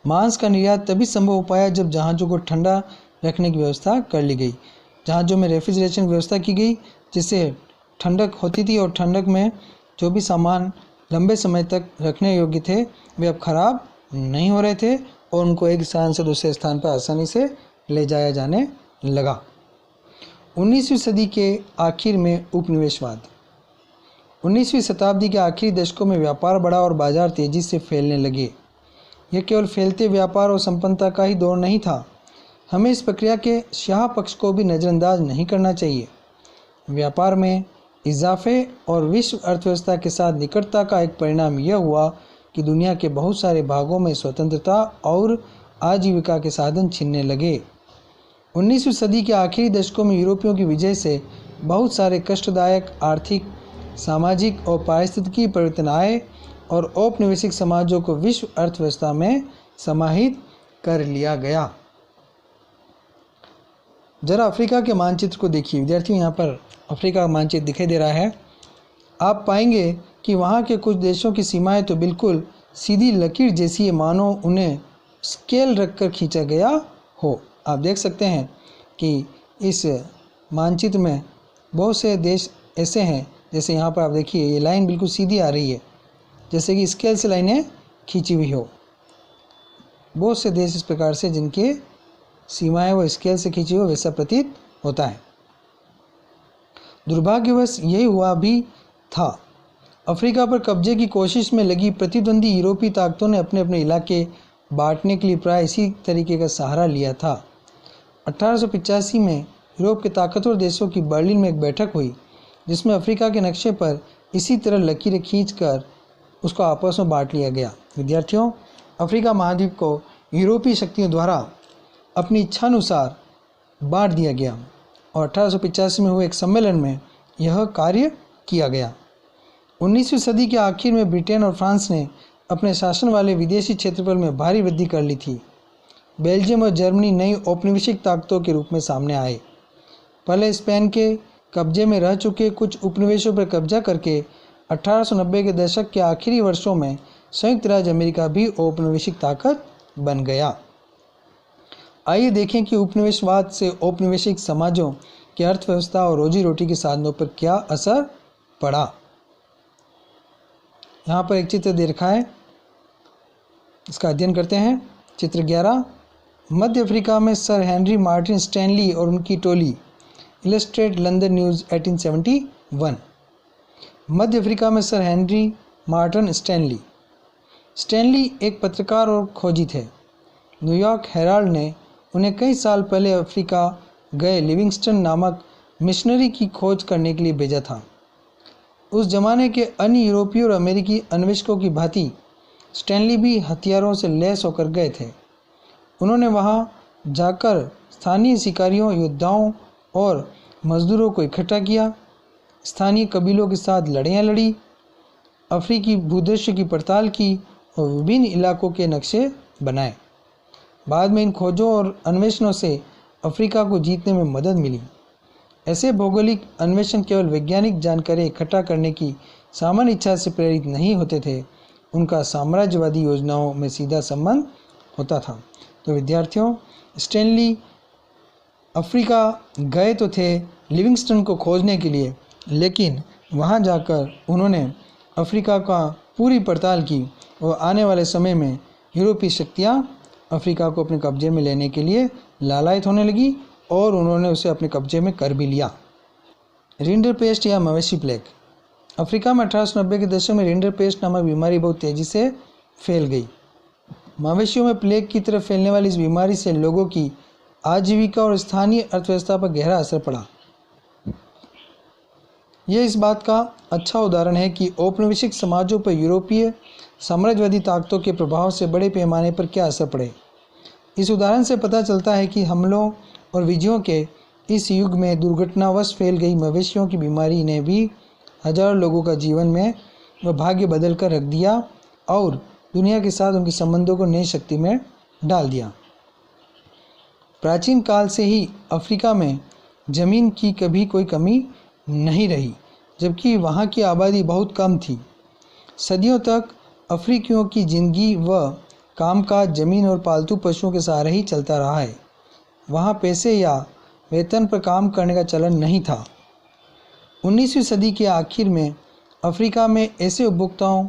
मांस का निर्यात तभी संभव हो पाया जब जहाज़ों को ठंडा रखने की व्यवस्था कर ली गई। जहाज़ों में रेफ्रिजरेशन की व्यवस्था की गई, जिससे ठंडक होती थी और ठंडक में जो भी सामान लंबे समय तक रखने योग्य थे वे अब खराब नहीं हो रहे थे और उनको एक स्थान से दूसरे स्थान पर आसानी से ले जाया जाने लगा। 19वीं सदी के आखिर में उपनिवेशवाद। 19वीं शताब्दी के आखिरी दशकों में व्यापार बढ़ा और बाजार तेजी से फैलने लगे। यह केवल फैलते व्यापार और संपन्नता का ही दौर नहीं था। हमें इस प्रक्रिया के स्याह पक्ष को भी नज़रअंदाज नहीं करना चाहिए। व्यापार में इजाफे और विश्व अर्थव्यवस्था के साथ निकटता का एक परिणाम यह हुआ कि दुनिया के बहुत सारे भागों में स्वतंत्रता और आजीविका के साधन छिनने लगे। 19वीं सदी के आखिरी दशकों में यूरोपियों की विजय से बहुत सारे कष्टदायक आर्थिक, सामाजिक और पारिस्थितिकी परिवर्तन आए और औपनिवेशिक समाजों को विश्व अर्थव्यवस्था में समाहित कर लिया गया। जरा अफ्रीका के मानचित्र को देखिए विद्यार्थियों, यहाँ पर अफ्रीका का मानचित्र दिखाई दे रहा है। आप पाएंगे कि वहाँ के कुछ देशों की सीमाएं तो बिल्कुल सीधी लकीर जैसी है, मानो उन्हें स्केल रखकर खींचा गया हो। आप देख सकते हैं कि इस मानचित्र में बहुत से देश ऐसे हैं, जैसे यहाँ पर आप देखिए ये लाइन बिल्कुल सीधी आ रही है, जैसे कि स्केल से लाइनें खींची हुई हो। बहुत से देश इस प्रकार से जिनके सीमाएं वो स्केल से खींची हुई वैसा प्रतीत होता है। दुर्भाग्यवश यही हुआ भी था। अफ्रीका पर कब्जे की कोशिश में लगी प्रतिद्वंदी यूरोपीय ताकतों ने अपने अपने इलाके बांटने के लिए प्राय इसी तरीके का सहारा लिया था। 1885 में यूरोप के ताकतवर देशों की बर्लिन में एक बैठक हुई, जिसमें अफ्रीका के नक्शे पर इसी तरह लकीरें खींचकर उसको आपस में बांट लिया गया। विद्यार्थियों, अफ्रीका महाद्वीप को यूरोपीय शक्तियों द्वारा अपनी इच्छानुसार बांट दिया गया और 1885 में हुए एक सम्मेलन में यह कार्य किया गया। 19वीं सदी के आखिर में ब्रिटेन और फ्रांस ने अपने शासन वाले विदेशी क्षेत्रफल में भारी वृद्धि कर ली थी। बेल्जियम और जर्मनी नई औपनिवेशिक ताकतों के रूप में सामने आए। पहले स्पेन के कब्जे में रह चुके कुछ उपनिवेशों पर कब्जा करके 1890 के दशक के आखिरी वर्षों में संयुक्त राज्य अमेरिका भी औपनिवेशिक ताकत बन गया। आइए देखें कि उपनिवेशवाद से औपनिवेशिक समाजों की अर्थव्यवस्था और रोजी रोटी के साधनों पर क्या असर पड़ा। यहाँ पर एक चित्र दे रखा है, इसका अध्ययन करते हैं। चित्र 11, मध्य अफ्रीका में सर हेनरी मार्टिन स्टैनली और उनकी टोली। Illustrate London news 1871। मध्य अफ्रीका में सर हेनरी मार्टिन स्टैनली एक पत्रकार और खोजी थे। न्यूयॉर्क हेराल्ड ने उन्हें कई साल पहले अफ्रीका गए लिविंगस्टन नामक मिशनरी की खोज करने के लिए भेजा था। उस जमाने के अन्य यूरोपीय और अमेरिकी अन्वेषकों की भांति स्टैनली भी हथियारों से लैस होकर गए थे। उन्होंने वहां जाकर स्थानीय शिकारियों, योद्धाओं और मजदूरों को इकट्ठा किया, स्थानीय कबीलों के साथ लड़ाइयाँ लड़ी, अफ्रीकी भूदृश्य की पड़ताल की और विभिन्न इलाकों के नक्शे बनाए। बाद में इन खोजों और अन्वेषणों से अफ्रीका को जीतने में मदद मिली। ऐसे भौगोलिक अन्वेषण केवल वैज्ञानिक जानकारी इकट्ठा करने की सामान्य इच्छा से प्रेरित नहीं होते थे, उनका साम्राज्यवादी योजनाओं में सीधा संबंध होता था। तो विद्यार्थियों, स्टैनली अफ्रीका गए तो थे लिविंगस्टन को खोजने के लिए, लेकिन वहां जाकर उन्होंने अफ्रीका का पूरी पड़ताल की और आने वाले समय में यूरोपीय शक्तियाँ अफ्रीका को अपने कब्जे में लेने के लिए लालायित होने लगी और उन्होंने उसे अपने कब्जे में कर भी लिया। रिंडरपेस्ट या मवेशी प्लेग। अफ्रीका में 1890 के दशक में रिंडरपेस्ट नामक बीमारी बहुत तेज़ी से फैल गई। मवेशियों में प्लेग की तरह फैलने वाली इस बीमारी से लोगों की आजीविका और स्थानीय अर्थव्यवस्था पर गहरा असर पड़ा। यह इस बात का अच्छा उदाहरण है कि औपनिवेशिक समाजों पर यूरोपीय साम्राज्यवादी ताकतों के प्रभाव से बड़े पैमाने पर क्या असर पड़े। इस उदाहरण से पता चलता है कि हमलों और विजयों के इस युग में दुर्घटनावश फैल गई मवेशियों की बीमारी ने भी हजारों लोगों का जीवन में वह भाग्य बदल कर रख दिया और दुनिया के साथ उनके संबंधों को नई शक्ति में डाल दिया। प्राचीन काल से ही अफ्रीका में ज़मीन की कभी कोई कमी नहीं रही, जबकि वहाँ की आबादी बहुत कम थी। सदियों तक अफ्रीकियों की जिंदगी व कामकाज ज़मीन और पालतू पशुओं के सहारे ही चलता रहा है। वहाँ पैसे या वेतन पर काम करने का चलन नहीं था। 19वीं सदी के आखिर में अफ्रीका में ऐसे उपभोक्ताओं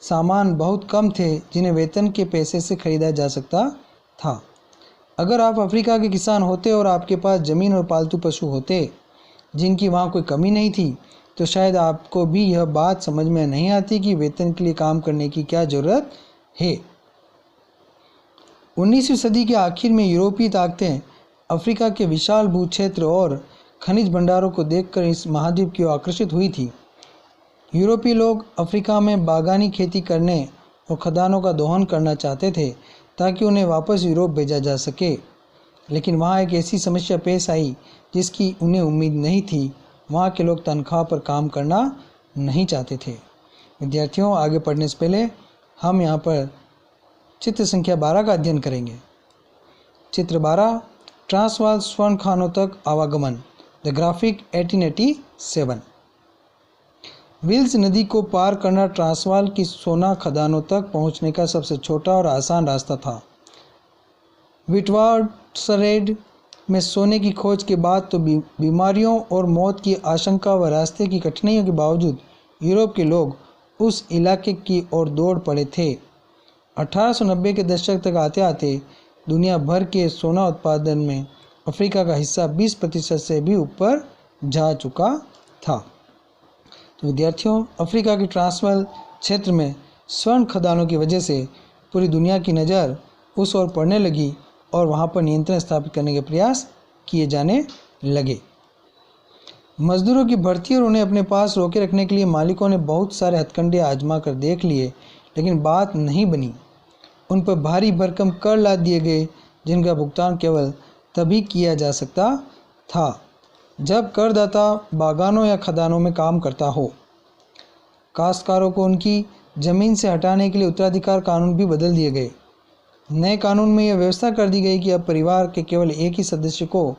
सामान बहुत कम थे जिन्हें वेतन के पैसे से खरीदा जा सकता था। अगर आप अफ्रीका के किसान होते और आपके पास ज़मीन और पालतू पशु होते जिनकी वहाँ कोई कमी नहीं थी, तो शायद आपको भी यह बात समझ में नहीं आती कि वेतन के लिए काम करने की क्या ज़रूरत है। 19वीं सदी के आखिर में यूरोपीय ताकतें अफ्रीका के विशाल भूक्षेत्र और खनिज भंडारों को देखकर इस महाद्वीप की ओर आकर्षित हुई थी। यूरोपीय लोग अफ्रीका में बागानी खेती करने और खदानों का दोहन करना चाहते थे ताकि उन्हें वापस यूरोप भेजा जा सके, लेकिन वहाँ एक ऐसी समस्या पेश आई जिसकी उन्हें उम्मीद नहीं थी वहाँ के लोग तनख्वाह पर काम करना नहीं चाहते थे। विद्यार्थियों, आगे पढ़ने से पहले हम यहाँ पर चित्र संख्या 12 का अध्ययन करेंगे। चित्र 12, ट्रांसवाल स्वर्ण खानों तक आवागमन, द ग्राफिक 1887। विल्स नदी को पार करना ट्रांसवाल की सोना खदानों तक पहुंचने का सबसे छोटा और आसान रास्ता था। विटवार्ड्सरेड में सोने की खोज के बाद तो बीमारियों और मौत की आशंका व रास्ते की कठिनाइयों के बावजूद यूरोप के लोग उस इलाके की ओर दौड़ पड़े थे। 1890 के दशक तक आते आते दुनिया भर के सोना उत्पादन में अफ्रीका का हिस्सा 20% से भी ऊपर जा चुका था। तो विद्यार्थियों, अफ्रीका के ट्रांसवाल क्षेत्र में स्वर्ण खदानों की वजह से पूरी दुनिया की नज़र उस ओर पड़ने लगी और वहाँ पर नियंत्रण स्थापित करने के प्रयास किए जाने लगे। मजदूरों की भर्ती और उन्हें अपने पास रोके रखने के लिए मालिकों ने बहुत सारे हथकंडे आजमा कर देख लिए, लेकिन बात नहीं बनी। उन पर भारी भरकम कर लाद दिए गए, जिनका भुगतान केवल तभी किया जा सकता था जब करदाता बागानों या खदानों में काम करता हो। काश्तकारों को उनकी ज़मीन से हटाने के लिए उत्तराधिकार कानून भी बदल दिए गए। नए कानून में यह व्यवस्था कर दी गई कि अब परिवार के केवल एक ही सदस्य को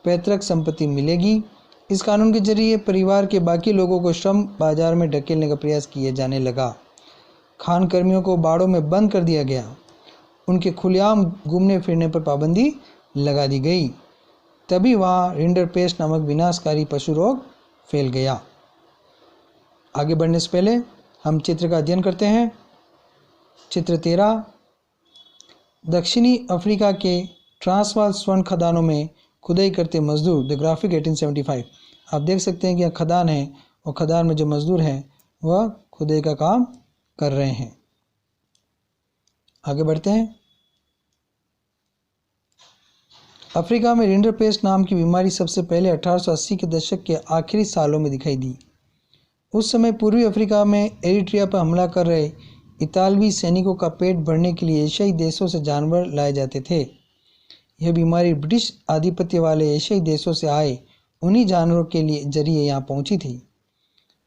पैतृक संपत्ति मिलेगी। इस कानून के जरिए परिवार के बाकी लोगों को श्रम बाजार में ढकेलने का प्रयास किया जाने लगा। खान कर्मियों को बाड़ों में बंद कर दिया गया। उनके खुलेआम घूमने फिरने पर पाबंदी लगा दी गई। तभी वहाँ रिंडरपेस्ट नामक विनाशकारी पशु रोग फैल गया। आगे बढ़ने से पहले हम चित्र का अध्ययन करते हैं। चित्र 13, दक्षिणी अफ्रीका के ट्रांसवाल स्वर्ण खदानों में खुदाई करते मजदूर, द ग्राफिक 1875। आप देख सकते हैं कि यह खदान है और खदान में जो मजदूर हैं वह खुदाई का काम कर रहे हैं। आगे बढ़ते हैं। अफ्रीका में रिंडरपेस्ट नाम की बीमारी सबसे पहले 1880 के दशक के आखिरी सालों में दिखाई दी। उस समय पूर्वी अफ्रीका में एरिट्रिया पर हमला कर रहे इतालवी सैनिकों का पेट भरने के लिए एशियाई देशों से जानवर लाए जाते थे। यह बीमारी ब्रिटिश आधिपत्य वाले एशियाई देशों से आए उन्हीं जानवरों के लिए जरिए यहाँ पहुँची थी।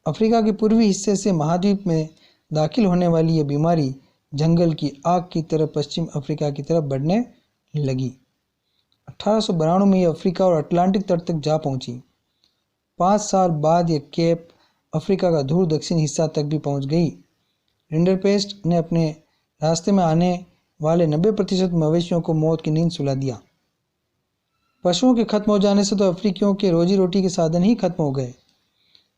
अफ्रीका के पूर्वी हिस्से से महाद्वीप में दाखिल होने वाली यह बीमारी जंगल की आग की तरह पश्चिम अफ्रीका की तरफ बढ़ने लगी। 1892 में यह अफ्रीका और अटलांटिक तट तक जा पहुंची। 5 साल बाद यह केप अफ्रीका का दूर दक्षिण हिस्सा तक भी पहुंच गई। रिंडरपेस्ट ने अपने रास्ते में आने वाले 90% मवेशियों को मौत की नींद सुला दिया। पशुओं के खत्म हो जाने से तो अफ्रीकियों के रोजी रोटी के साधन ही खत्म हो गए।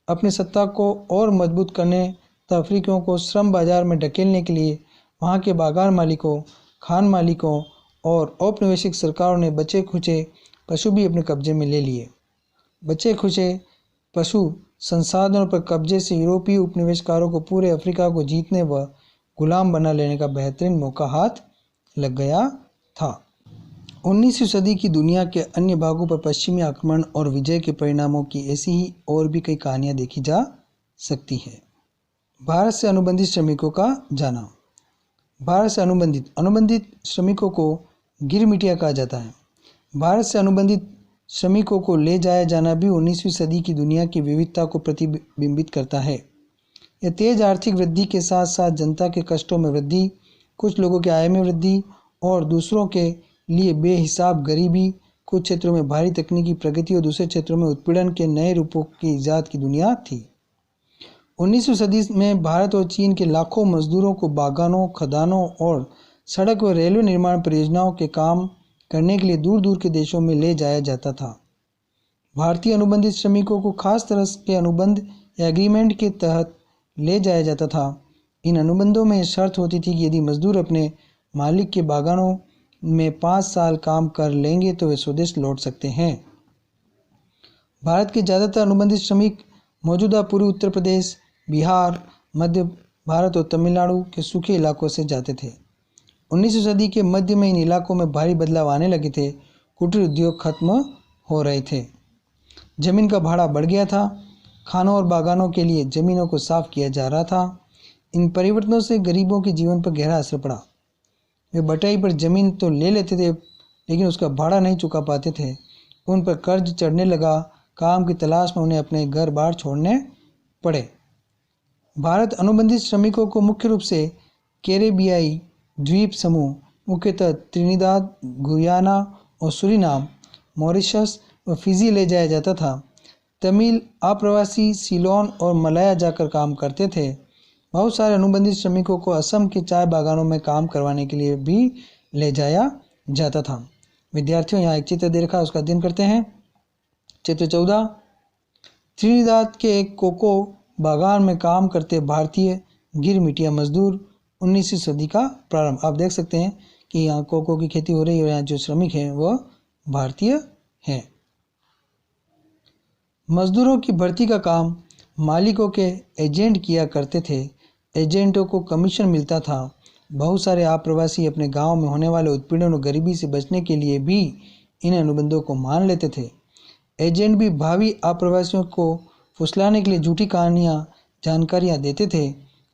अपनी सत्ता को और मजबूत करने तथा अफ्रीकियों को श्रम बाजार में ढकेलने के लिए वहाँ के बागान मालिकों, खान मालिकों और औपनिवेशिक सरकारों ने बचे खुचे पशु भी अपने कब्जे में ले लिए। बचे खुचे पशु संसाधनों पर कब्जे से यूरोपीय उपनिवेशकारों को पूरे अफ्रीका को जीतने व गुलाम बना लेने का बेहतरीन मौका हाथ लग गया था। 19वीं सदी की दुनिया के अन्य भागों पर पश्चिमी आक्रमण और विजय के परिणामों की ऐसी ही और भी कई कहानियाँ देखी जा सकती है। भारत से अनुबंधित श्रमिकों का जाना। भारत से अनुबंधित श्रमिकों को गिरमिटिया कहा जाता है। भारत से अनुबंधित श्रमिकों को ले जाया जाना भी 19वीं सदी की दुनिया की विविधता को प्रतिबिंबित करता है। यह तेज आर्थिक वृद्धि के साथ साथ जनता के कष्टों में वृद्धि, कुछ लोगों के आय में वृद्धि और दूसरों के लिए बेहिसाब गरीबी, कुछ क्षेत्रों में भारी तकनीकी प्रगति और दूसरे क्षेत्रों में उत्पीड़न के नए रूपों की ईजाद की दुनिया थी। 19वीं सदी में भारत और चीन के लाखों मजदूरों को बागानों, खदानों और सड़क व रेलवे निर्माण परियोजनाओं के काम करने के लिए दूर दूर के देशों में ले जाया जाता था। भारतीय अनुबंधित श्रमिकों को खास तरह के अनुबंध या एग्रीमेंट के तहत ले जाया जाता था। इन अनुबंधों में शर्त होती थी कि यदि मजदूर अपने मालिक के बागानों में 5 साल काम कर लेंगे तो वे स्वदेश लौट सकते हैं। भारत के ज़्यादातर अनुबंधित श्रमिक मौजूदा पूर्वी उत्तर प्रदेश, बिहार, मध्य भारत और तमिलनाडु के सूखे इलाकों से जाते थे। 19वीं सदी के मध्य में इन इलाकों में भारी बदलाव आने लगे थे। कुटीर उद्योग खत्म हो रहे थे। जमीन का भाड़ा बढ़ गया था। खानों और बागानों के लिए ज़मीनों को साफ किया जा रहा था। इन परिवर्तनों से गरीबों के जीवन पर गहरा असर पड़ा। वे बटाई पर ज़मीन तो ले लेते थे लेकिन उसका भाड़ा नहीं चुका पाते थे। उन पर कर्ज चढ़ने लगा काम की तलाश में उन्हें अपने घर बार छोड़ने पड़े। भारत अनुबंधित श्रमिकों को मुख्य रूप से कैरेबियाई द्वीप समूह, मुख्यतः त्रिनिदाद, गुयाना और सूरीनाम, मॉरिशस व फिजी ले जाया जाता था। तमिल अप्रवासी सीलोन और मलाया जाकर काम करते थे। बहुत सारे अनुबंधित श्रमिकों को असम के चाय बागानों में काम करवाने के लिए भी ले जाया जाता था। विद्यार्थियों, यहाँ एक चित्र दे रखा है, उसका अध्ययन करते हैं। चित्र 14, त्रिनिदाद के एक कोको बागान में काम करते भारतीय गिरमिटिया मजदूर। 19वीं सदी का प्रारंभ। आप देख सकते हैं कि यहाँ कोको की खेती हो रही है और यहाँ जो श्रमिक हैं वह भारतीय हैं। मजदूरों की भर्ती का काम मालिकों के एजेंट किया करते थे। एजेंटों को कमीशन मिलता था। बहुत सारे आप्रवासी अपने गांव में होने वाले उत्पीड़न और गरीबी से बचने के लिए भी इन अनुबंधों को मान लेते थे। एजेंट भी भावी आप्रवासियों को फुसलाने के लिए झूठी जानकारियां देते थे।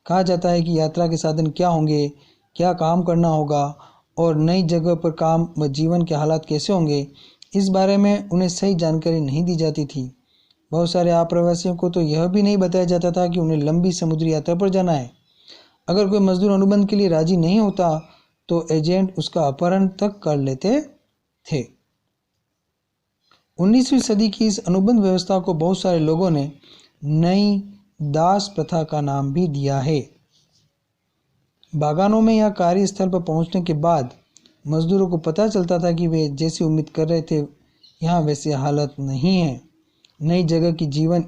कहा जाता है कि यात्रा के साधन क्या होंगे, क्या काम करना होगा और नई जगह पर काम व जीवन के हालात कैसे होंगे, इस बारे में उन्हें सही जानकारी नहीं दी जाती थी। बहुत सारे आप्रवासियों को तो यह भी नहीं बताया जाता था कि उन्हें लंबी समुद्री यात्रा पर जाना है। अगर कोई मजदूर अनुबंध के लिए राजी नहीं होता तो एजेंट उसका अपहरण तक कर लेते थे। 19वीं सदी की इस अनुबंध व्यवस्था को बहुत सारे लोगों ने नई दास प्रथा का नाम भी दिया है। बागानों में या कार्यस्थल पर पहुंचने के बाद मजदूरों को पता चलता था कि वे जैसी उम्मीद कर रहे थे यहाँ वैसी हालत नहीं है। नई जगह की जीवन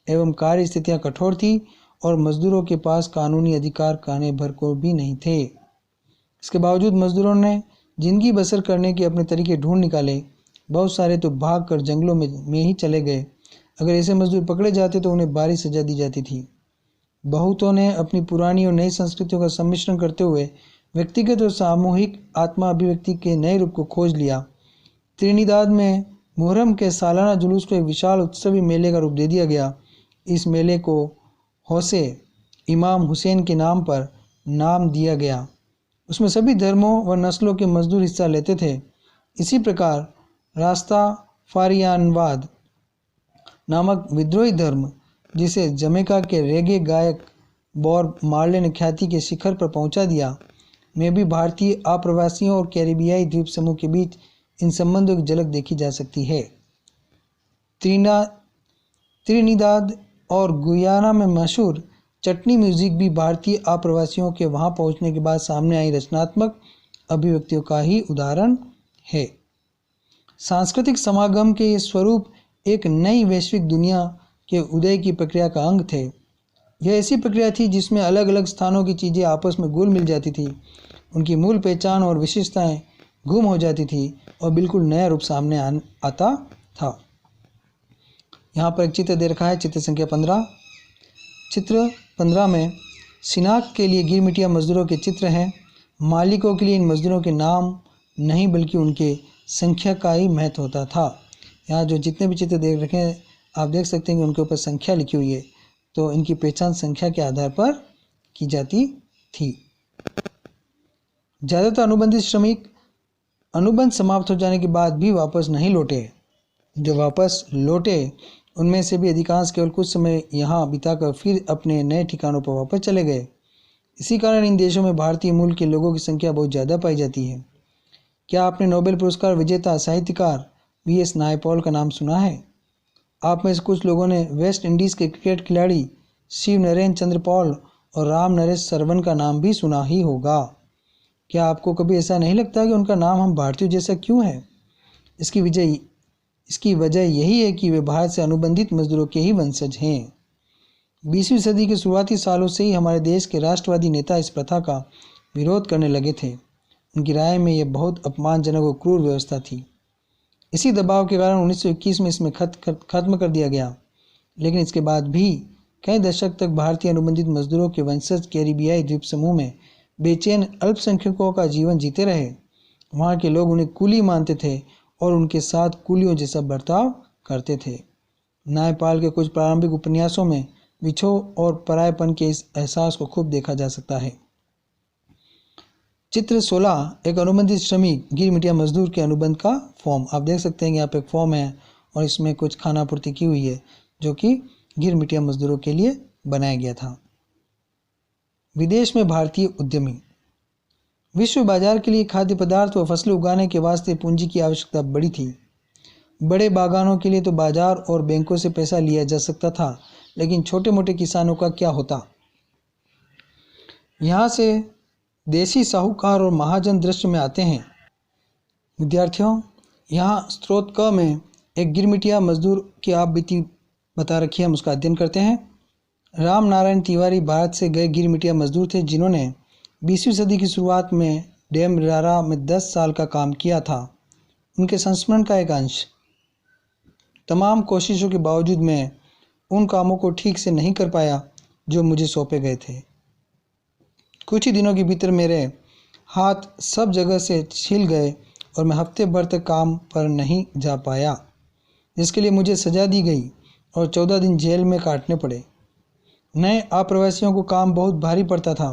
एवं कार्य स्थितियाँ कठोर थी और मजदूरों के पास कानूनी अधिकार कहने भर को भी नहीं थे। इसके बावजूद मजदूरों ने जिंदगी बसर करने के अपने तरीके ढूंढ निकाले। बहुत सारे तो भाग कर जंगलों में ही चले गए। अगर ऐसे मजदूर पकड़े जाते तो उन्हें भारी सजा दी जाती थी। बहुतों ने अपनी पुरानी और नई संस्कृतियों का सम्मिश्रण करते हुए व्यक्तिगत और सामूहिक आत्मा अभिव्यक्ति के नए रूप को खोज लिया। त्रिनिदाद में मुहर्रम के सालाना जुलूस को एक विशाल उत्सवी मेले का रूप दे दिया गया। इस मेले को हौसे इमाम हुसैन के नाम पर नाम दिया गया। उसमें सभी धर्मों व नस्लों के मजदूर हिस्सा लेते थे। इसी प्रकार रास्ताफारियानवाद नामक विद्रोही धर्म, जिसे जमैका के रेगे गायक बॉब मार्ले ने ख्याति के शिखर पर पहुंचा दिया, में भी भारतीय आप्रवासियों और कैरिबियाई द्वीप समूह के बीच इन संबंधों की झलक देखी जा सकती है। त्रिनिदाद और गुयाना में मशहूर चटनी म्यूजिक भी भारतीय आप्रवासियों के वहां पहुंचने के बाद सामने आई रचनात्मक अभिव्यक्तियों का ही उदाहरण है। सांस्कृतिक समागम के ये स्वरूप एक नई वैश्विक दुनिया के उदय की प्रक्रिया का अंग थे। यह ऐसी प्रक्रिया थी जिसमें अलग अलग स्थानों की चीज़ें आपस में घुल मिल जाती थी, उनकी मूल पहचान और विशेषताएं गुम हो जाती थी और बिल्कुल नया रूप सामने आता था। यहाँ पर एक चित्र दे रखा है, चित्र संख्या 15। चित्र 15 में शिनाख्त के लिए गिरमिटिया मजदूरों के चित्र हैं। मालिकों के लिए इन मजदूरों के नाम नहीं बल्कि उनके संख्या का ही महत्व होता था। यहाँ जो जितने भी चित्र देख रखे हैं आप देख सकते हैं कि उनके ऊपर संख्या लिखी हुई है, तो इनकी पहचान संख्या के आधार पर की जाती थी। ज़्यादातर अनुबंधित श्रमिक अनुबंध समाप्त हो जाने के बाद भी वापस नहीं लौटे। जो वापस लौटे उनमें से भी अधिकांश केवल कुछ समय यहाँ बिताकर फिर अपने नए ठिकानों पर वापस चले गए। इसी कारण इन देशों में भारतीय मूल के लोगों की संख्या बहुत ज़्यादा पाई जाती है। क्या आपने नोबेल पुरस्कार विजेता साहित्यकार वी.एस. नायपॉल का नाम सुना है? आप में से कुछ लोगों ने वेस्ट इंडीज़ के क्रिकेट खिलाड़ी शिव नरेन चंद्र पॉल और राम नरेश सरवन का नाम भी सुना ही होगा। क्या आपको कभी ऐसा नहीं लगता कि उनका नाम हम भारतीयों जैसा क्यों है? इसकी वजह यही है कि वे भारत से अनुबंधित मजदूरों के ही वंशज हैं। 20वीं सदी के शुरुआती सालों से ही हमारे देश के राष्ट्रवादी नेता इस प्रथा का विरोध करने लगे थे। उनकी राय में यह बहुत अपमानजनक और क्रूर व्यवस्था थी। इसी दबाव के कारण 1921 में इसमें खत्म कर दिया गया। लेकिन इसके बाद भी कई दशक तक भारतीय अनुबंधित मजदूरों के वंशज कैरिबियाई द्वीप समूह में बेचैन अल्पसंख्यकों का जीवन जीते रहे। वहाँ के लोग उन्हें कुली मानते थे और उनके साथ कुलियों जैसा बर्ताव करते थे। नायपाल के कुछ प्रारंभिक उपन्यासों में विछोह और परायपन के इस एहसास को खूब देखा जा सकता है। चित्र 16 एक अनुबंधित श्रमिक गिरमिटिया मजदूर के अनुबंध का फॉर्म। आप देख सकते हैं कि यहाँ पे एक फॉर्म है और इसमें कुछ खानापूर्ति की हुई है जो कि गिरमिटिया मजदूरों के लिए बनाया गया था। विदेश में भारतीय उद्यमी। विश्व बाजार के लिए खाद्य पदार्थ व फसलें उगाने के वास्ते पूंजी की आवश्यकता बड़ी थी। बड़े बागानों के लिए तो बाजार और बैंकों से पैसा लिया जा सकता था, लेकिन छोटे मोटे किसानों का क्या होता। यहाँ से देसी साहूकार और महाजन दृश्य में आते हैं। विद्यार्थियों, यहाँ स्रोत क में एक गिरमिटिया मजदूर की आप बीती बता रखी है, हम उसका अध्ययन करते हैं। राम नारायण तिवारी भारत से गए गिरमिटिया मजदूर थे जिन्होंने 20वीं सदी की शुरुआत में डेमरारा में 10 साल का काम किया था। उनके संस्मरण का एक अंश। तमाम कोशिशों के बावजूद मैं उन कामों को ठीक से नहीं कर पाया जो मुझे सौंपे गए थे। कुछ ही दिनों के भीतर मेरे हाथ सब जगह से छिल गए और मैं हफ्ते भर तक काम पर नहीं जा पाया, जिसके लिए मुझे सजा दी गई और 14 दिन जेल में काटने पड़े। नए अप्रवासियों को काम बहुत भारी पड़ता था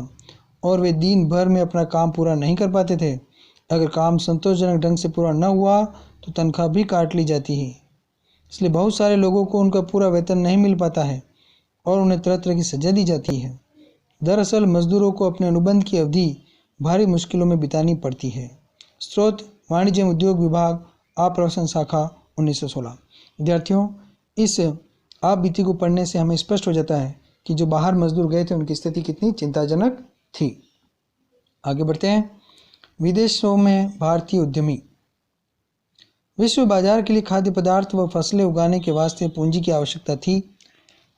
और वे दिन भर में अपना काम पूरा नहीं कर पाते थे। अगर काम संतोषजनक ढंग से पूरा न हुआ तो तनख्वाह भी काट ली जाती है। इसलिए बहुत सारे लोगों को उनका पूरा वेतन नहीं मिल पाता है और उन्हें तरह तरह की सजा दी जाती है। दरअसल मजदूरों को अपने अनुबंध की अवधि भारी मुश्किलों में बितानी पड़ती है। स्रोत वाणिज्य उद्योग विभाग, आप्रवासन शाखा, 1916। विद्यार्थियों, इस आप बीती को पढ़ने से हमें स्पष्ट हो जाता है कि जो बाहर मजदूर गए थे उनकी स्थिति कितनी चिंताजनक थी। आगे बढ़ते हैं। विदेशों में भारतीय उद्यमी। विश्व बाजार के लिए खाद्य पदार्थ व फसलें उगाने के वास्ते पूंजी की आवश्यकता थी।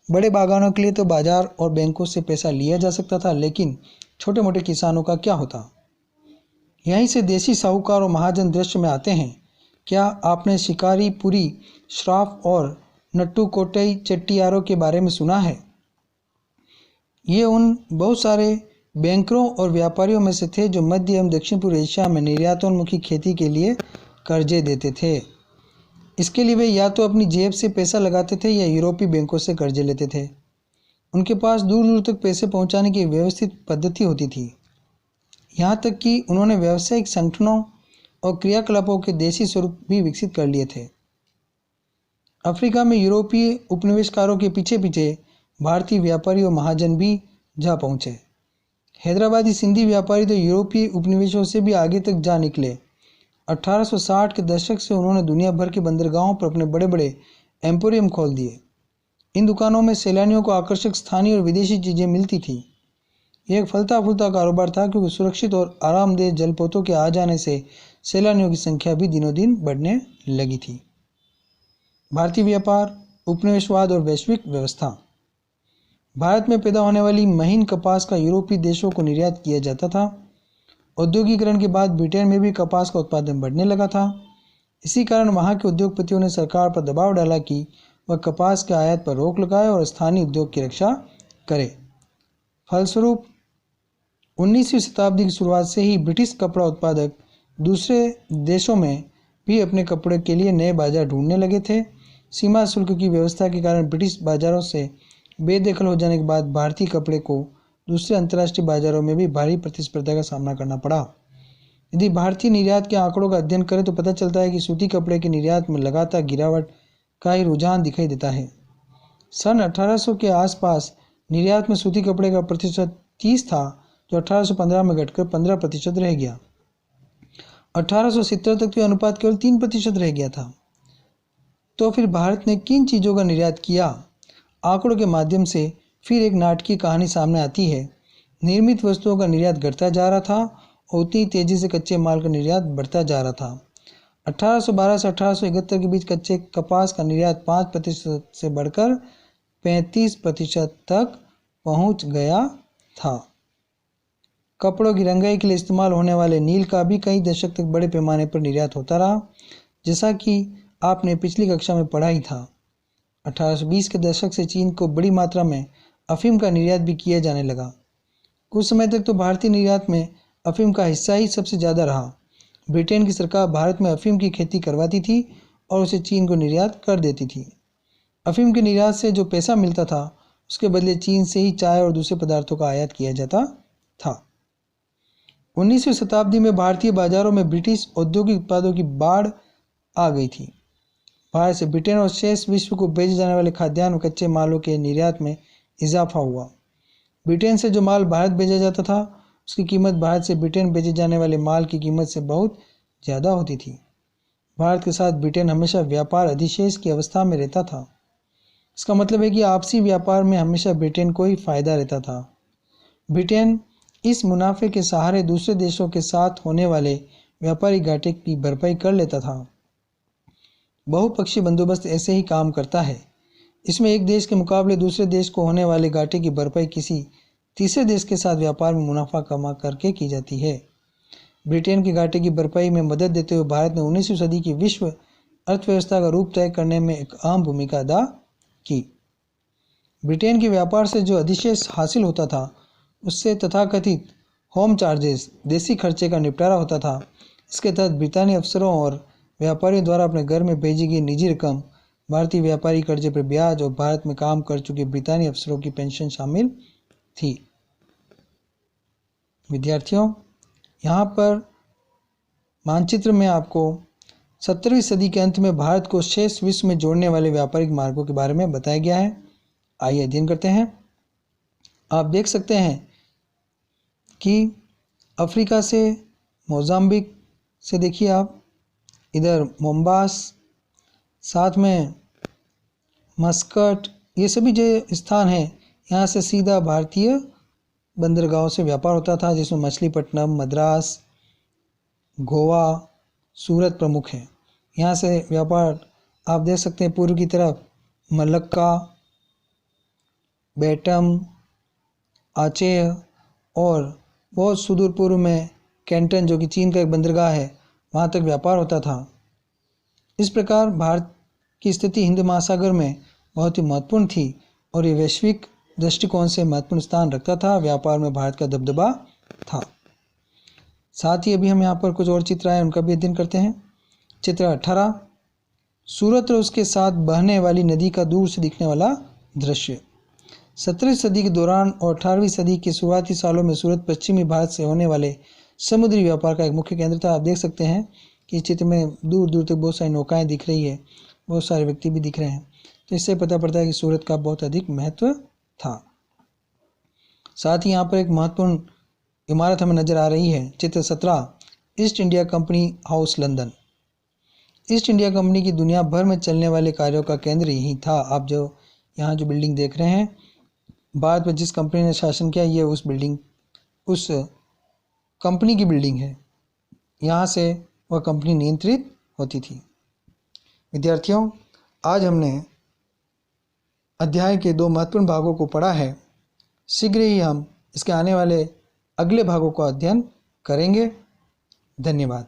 बड़े बागानों के लिए तो बाजार और बैंकों से पैसा लिया जा सकता था, लेकिन छोटे मोटे किसानों का क्या होता। यहीं से देसी साहूकार और महाजन दृश्य में आते हैं। क्या आपने शिकारीपुरी श्राफ और नट्टू कोटई चेट्टियारों के बारे में सुना है। ये उन बहुत सारे बैंकरों और व्यापारियों में से थे जो मध्य एवं दक्षिण पूर्व एशिया में निर्यातोन्मुखी खेती के लिए कर्जे देते थे। इसके लिए वे या तो अपनी जेब से पैसा लगाते थे या यूरोपीय बैंकों से कर्जे लेते थे। उनके पास दूर दूर तक पैसे पहुंचाने की व्यवस्थित पद्धति होती थी। यहाँ तक कि उन्होंने व्यावसायिक संगठनों और क्रियाकलापों के देसी स्वरूप भी विकसित कर लिए थे। अफ्रीका में यूरोपीय उपनिवेशकारों के पीछे पीछे भारतीय व्यापारी और महाजन भी जा पहुँचे। हैदराबादी सिंधी व्यापारी तो यूरोपीय उपनिवेशों से भी आगे तक जा निकले। 1860 के दशक से उन्होंने दुनिया भर के बंदरगाहों पर अपने बड़े बड़े एम्पोरियम खोल दिए। इन दुकानों में सैलानियों को आकर्षक स्थानीय और विदेशी चीज़ें मिलती थी। यह एक फलता फूलता कारोबार था, क्योंकि सुरक्षित और आरामदेह जलपोतों के आ जाने से सैलानियों की संख्या भी दिनों दिन बढ़ने लगी थी। भारतीय व्यापार, उपनिवेशवाद और वैश्विक व्यवस्था। भारत में पैदा होने वाली महीन कपास का यूरोपीय देशों को निर्यात किया जाता था। औद्योगिकरण के बाद ब्रिटेन में भी कपास का उत्पादन बढ़ने लगा था। इसी कारण वहाँ के उद्योगपतियों ने सरकार पर दबाव डाला कि वह कपास के आयात पर रोक लगाए और स्थानीय उद्योग की रक्षा करे। फलस्वरूप 19वीं शताब्दी की शुरुआत से ही ब्रिटिश कपड़ा उत्पादक दूसरे देशों में भी अपने कपड़े के लिए नए बाजार ढूंढने लगे थे। सीमा शुल्क की व्यवस्था के कारण ब्रिटिश बाजारों से बेदखल हो जाने के बाद भारतीय कपड़े को दूसरे अंतर्राष्ट्रीय बाजारों में भी भारी प्रतिस्पर्धा का सामना करना पड़ा। यदि भारतीय निर्यात के आंकड़ों का अध्ययन करें तो पता चलता है कि सूती कपड़े के निर्यात में लगातार गिरावट का ही रुझान दिखाई देता है। सन 1800 के आसपास निर्यात में सूती कपड़े का प्रतिशत 30 था, जो 1815 में घटकर 15% रह गया। 1870 तक तो यह अनुपात केवल 3% रह गया था। तो फिर भारत ने किन चीज़ों का निर्यात किया? आंकड़ों के माध्यम से फिर एक नाटकीय कहानी सामने आती है। निर्मित वस्तुओं का निर्यात घटता जा रहा था और उतनी तेज़ी से कच्चे माल का निर्यात बढ़ता जा रहा था। 1812 से 1871 के बीच कच्चे कपास का निर्यात 5% से बढ़कर 35% तक पहुंच गया था। कपड़ों की रंगाई के लिए इस्तेमाल होने वाले नील का भी कई दशक तक बड़े पैमाने पर निर्यात होता रहा, जैसा कि आपने पिछली कक्षा में पढ़ा ही था। 1820 के दशक से चीन को बड़ी मात्रा में अफीम का निर्यात भी किया जाने लगा। कुछ समय तक तो भारतीय निर्यात में अफीम का हिस्सा ही सबसे ज़्यादा रहा। ब्रिटेन की सरकार भारत में अफीम की खेती करवाती थी और उसे चीन को निर्यात कर देती थी। अफीम के निर्यात से जो पैसा मिलता था उसके बदले चीन से ही चाय और दूसरे पदार्थों का आयात किया जाता था। 19वीं शताब्दी में भारतीय बाजारों में ब्रिटिश औद्योगिक उत्पादों की बाढ़ आ गई थी। भारत से ब्रिटेन और शेष विश्व को भेजे जाने वाले खाद्यान्न और कच्चे मालों के निर्यात में इजाफा हुआ। ब्रिटेन से जो माल भारत भेजा जाता था उसकी कीमत भारत से ब्रिटेन भेजे जाने वाले माल की कीमत से बहुत ज़्यादा होती थी। भारत के साथ ब्रिटेन हमेशा व्यापार अधिशेष की अवस्था में रहता था। इसका मतलब है कि आपसी व्यापार में हमेशा ब्रिटेन को ही फायदा रहता था। ब्रिटेन इस मुनाफे के सहारे दूसरे देशों के साथ होने वाले व्यापारी घाटे की भरपाई कर लेता था। बहुपक्षीय बंदोबस्त ऐसे ही काम करता है। इसमें एक देश के मुकाबले दूसरे देश को होने वाले घाटे की भरपाई किसी तीसरे देश के साथ व्यापार में मुनाफा कमा करके की जाती है। ब्रिटेन के घाटे की भरपाई में मदद देते हुए भारत ने 19वीं सदी की विश्व अर्थव्यवस्था का रूप तय करने में एक अहम भूमिका अदा की। ब्रिटेन के व्यापार से जो अधिशेष हासिल होता था उससे तथाकथित होम चार्जेस, देसी खर्चे का निपटारा होता था। इसके तहत ब्रितानी अफसरों और व्यापारियों द्वारा अपने घर में भेजी गई निजी रकम, भारतीय व्यापारी कर्जे पर ब्याज और भारत में काम कर चुके ब्रितानी अफसरों की पेंशन शामिल थी। विद्यार्थियों, यहाँ पर मानचित्र में आपको 17वीं सदी के अंत में भारत को शेष विश्व में जोड़ने वाले व्यापारिक मार्गों के बारे में बताया गया है। आइए अध्ययन करते हैं। आप देख सकते हैं कि अफ्रीका से मोजाम्बिक से देखिए आप, इधर मोम्बास, साथ में मस्कट, ये सभी जो स्थान हैं यहाँ से सीधा भारतीय बंदरगाहों से व्यापार होता था, जिसमें मछलीपट्टनम, मद्रास, गोवा, सूरत प्रमुख हैं। यहाँ से व्यापार आप देख सकते हैं पूर्व की तरफ मलक्का, बेटम, आचेह और बहुत सुदूर पूर्व में कैंटन जो कि चीन का एक बंदरगाह है, वहाँ तक व्यापार होता था। इस प्रकार भारत की स्थिति हिंद महासागर में बहुत ही महत्वपूर्ण थी और ये वैश्विक दृष्टिकोण से महत्वपूर्ण स्थान रखता था। व्यापार में भारत का दबदबा था। साथ ही अभी हम यहाँ पर कुछ और चित्र आए उनका भी अध्ययन करते हैं। चित्र 18, सूरत और उसके साथ बहने वाली नदी का दूर से दिखने वाला दृश्य। 17वीं सदी के दौरान और 18वीं सदी के शुरुआती सालों में सूरत पश्चिमी भारत से होने वाले समुद्री व्यापार का एक मुख्य केंद्र था। आप देख सकते हैं कि इस चित्र में दूर दूर तक बहुत सारी नौकाएं दिख रही है, बहुत सारे व्यक्ति भी दिख रहे हैं। तो इससे पता पड़ता है कि सूरत का बहुत अधिक महत्व था। साथ ही यहाँ पर एक महत्वपूर्ण इमारत हमें नजर आ रही है। चित्र 17, east India company house, London. East India company की दुनिया भर में चलने वाले कार्यों का केंद्र यही था। आप जो यहाँ जो बिल्डिंग देख रहे हैं, भारत में जिस कंपनी ने शासन किया, ये उस कंपनी की बिल्डिंग है। यहाँ से वह कंपनी नियंत्रित होती थी। विद्यार्थियों, आज हमने अध्याय के 2 महत्वपूर्ण भागों को पढ़ा है। शीघ्र ही हम इसके आने वाले अगले भागों का अध्ययन करेंगे। धन्यवाद।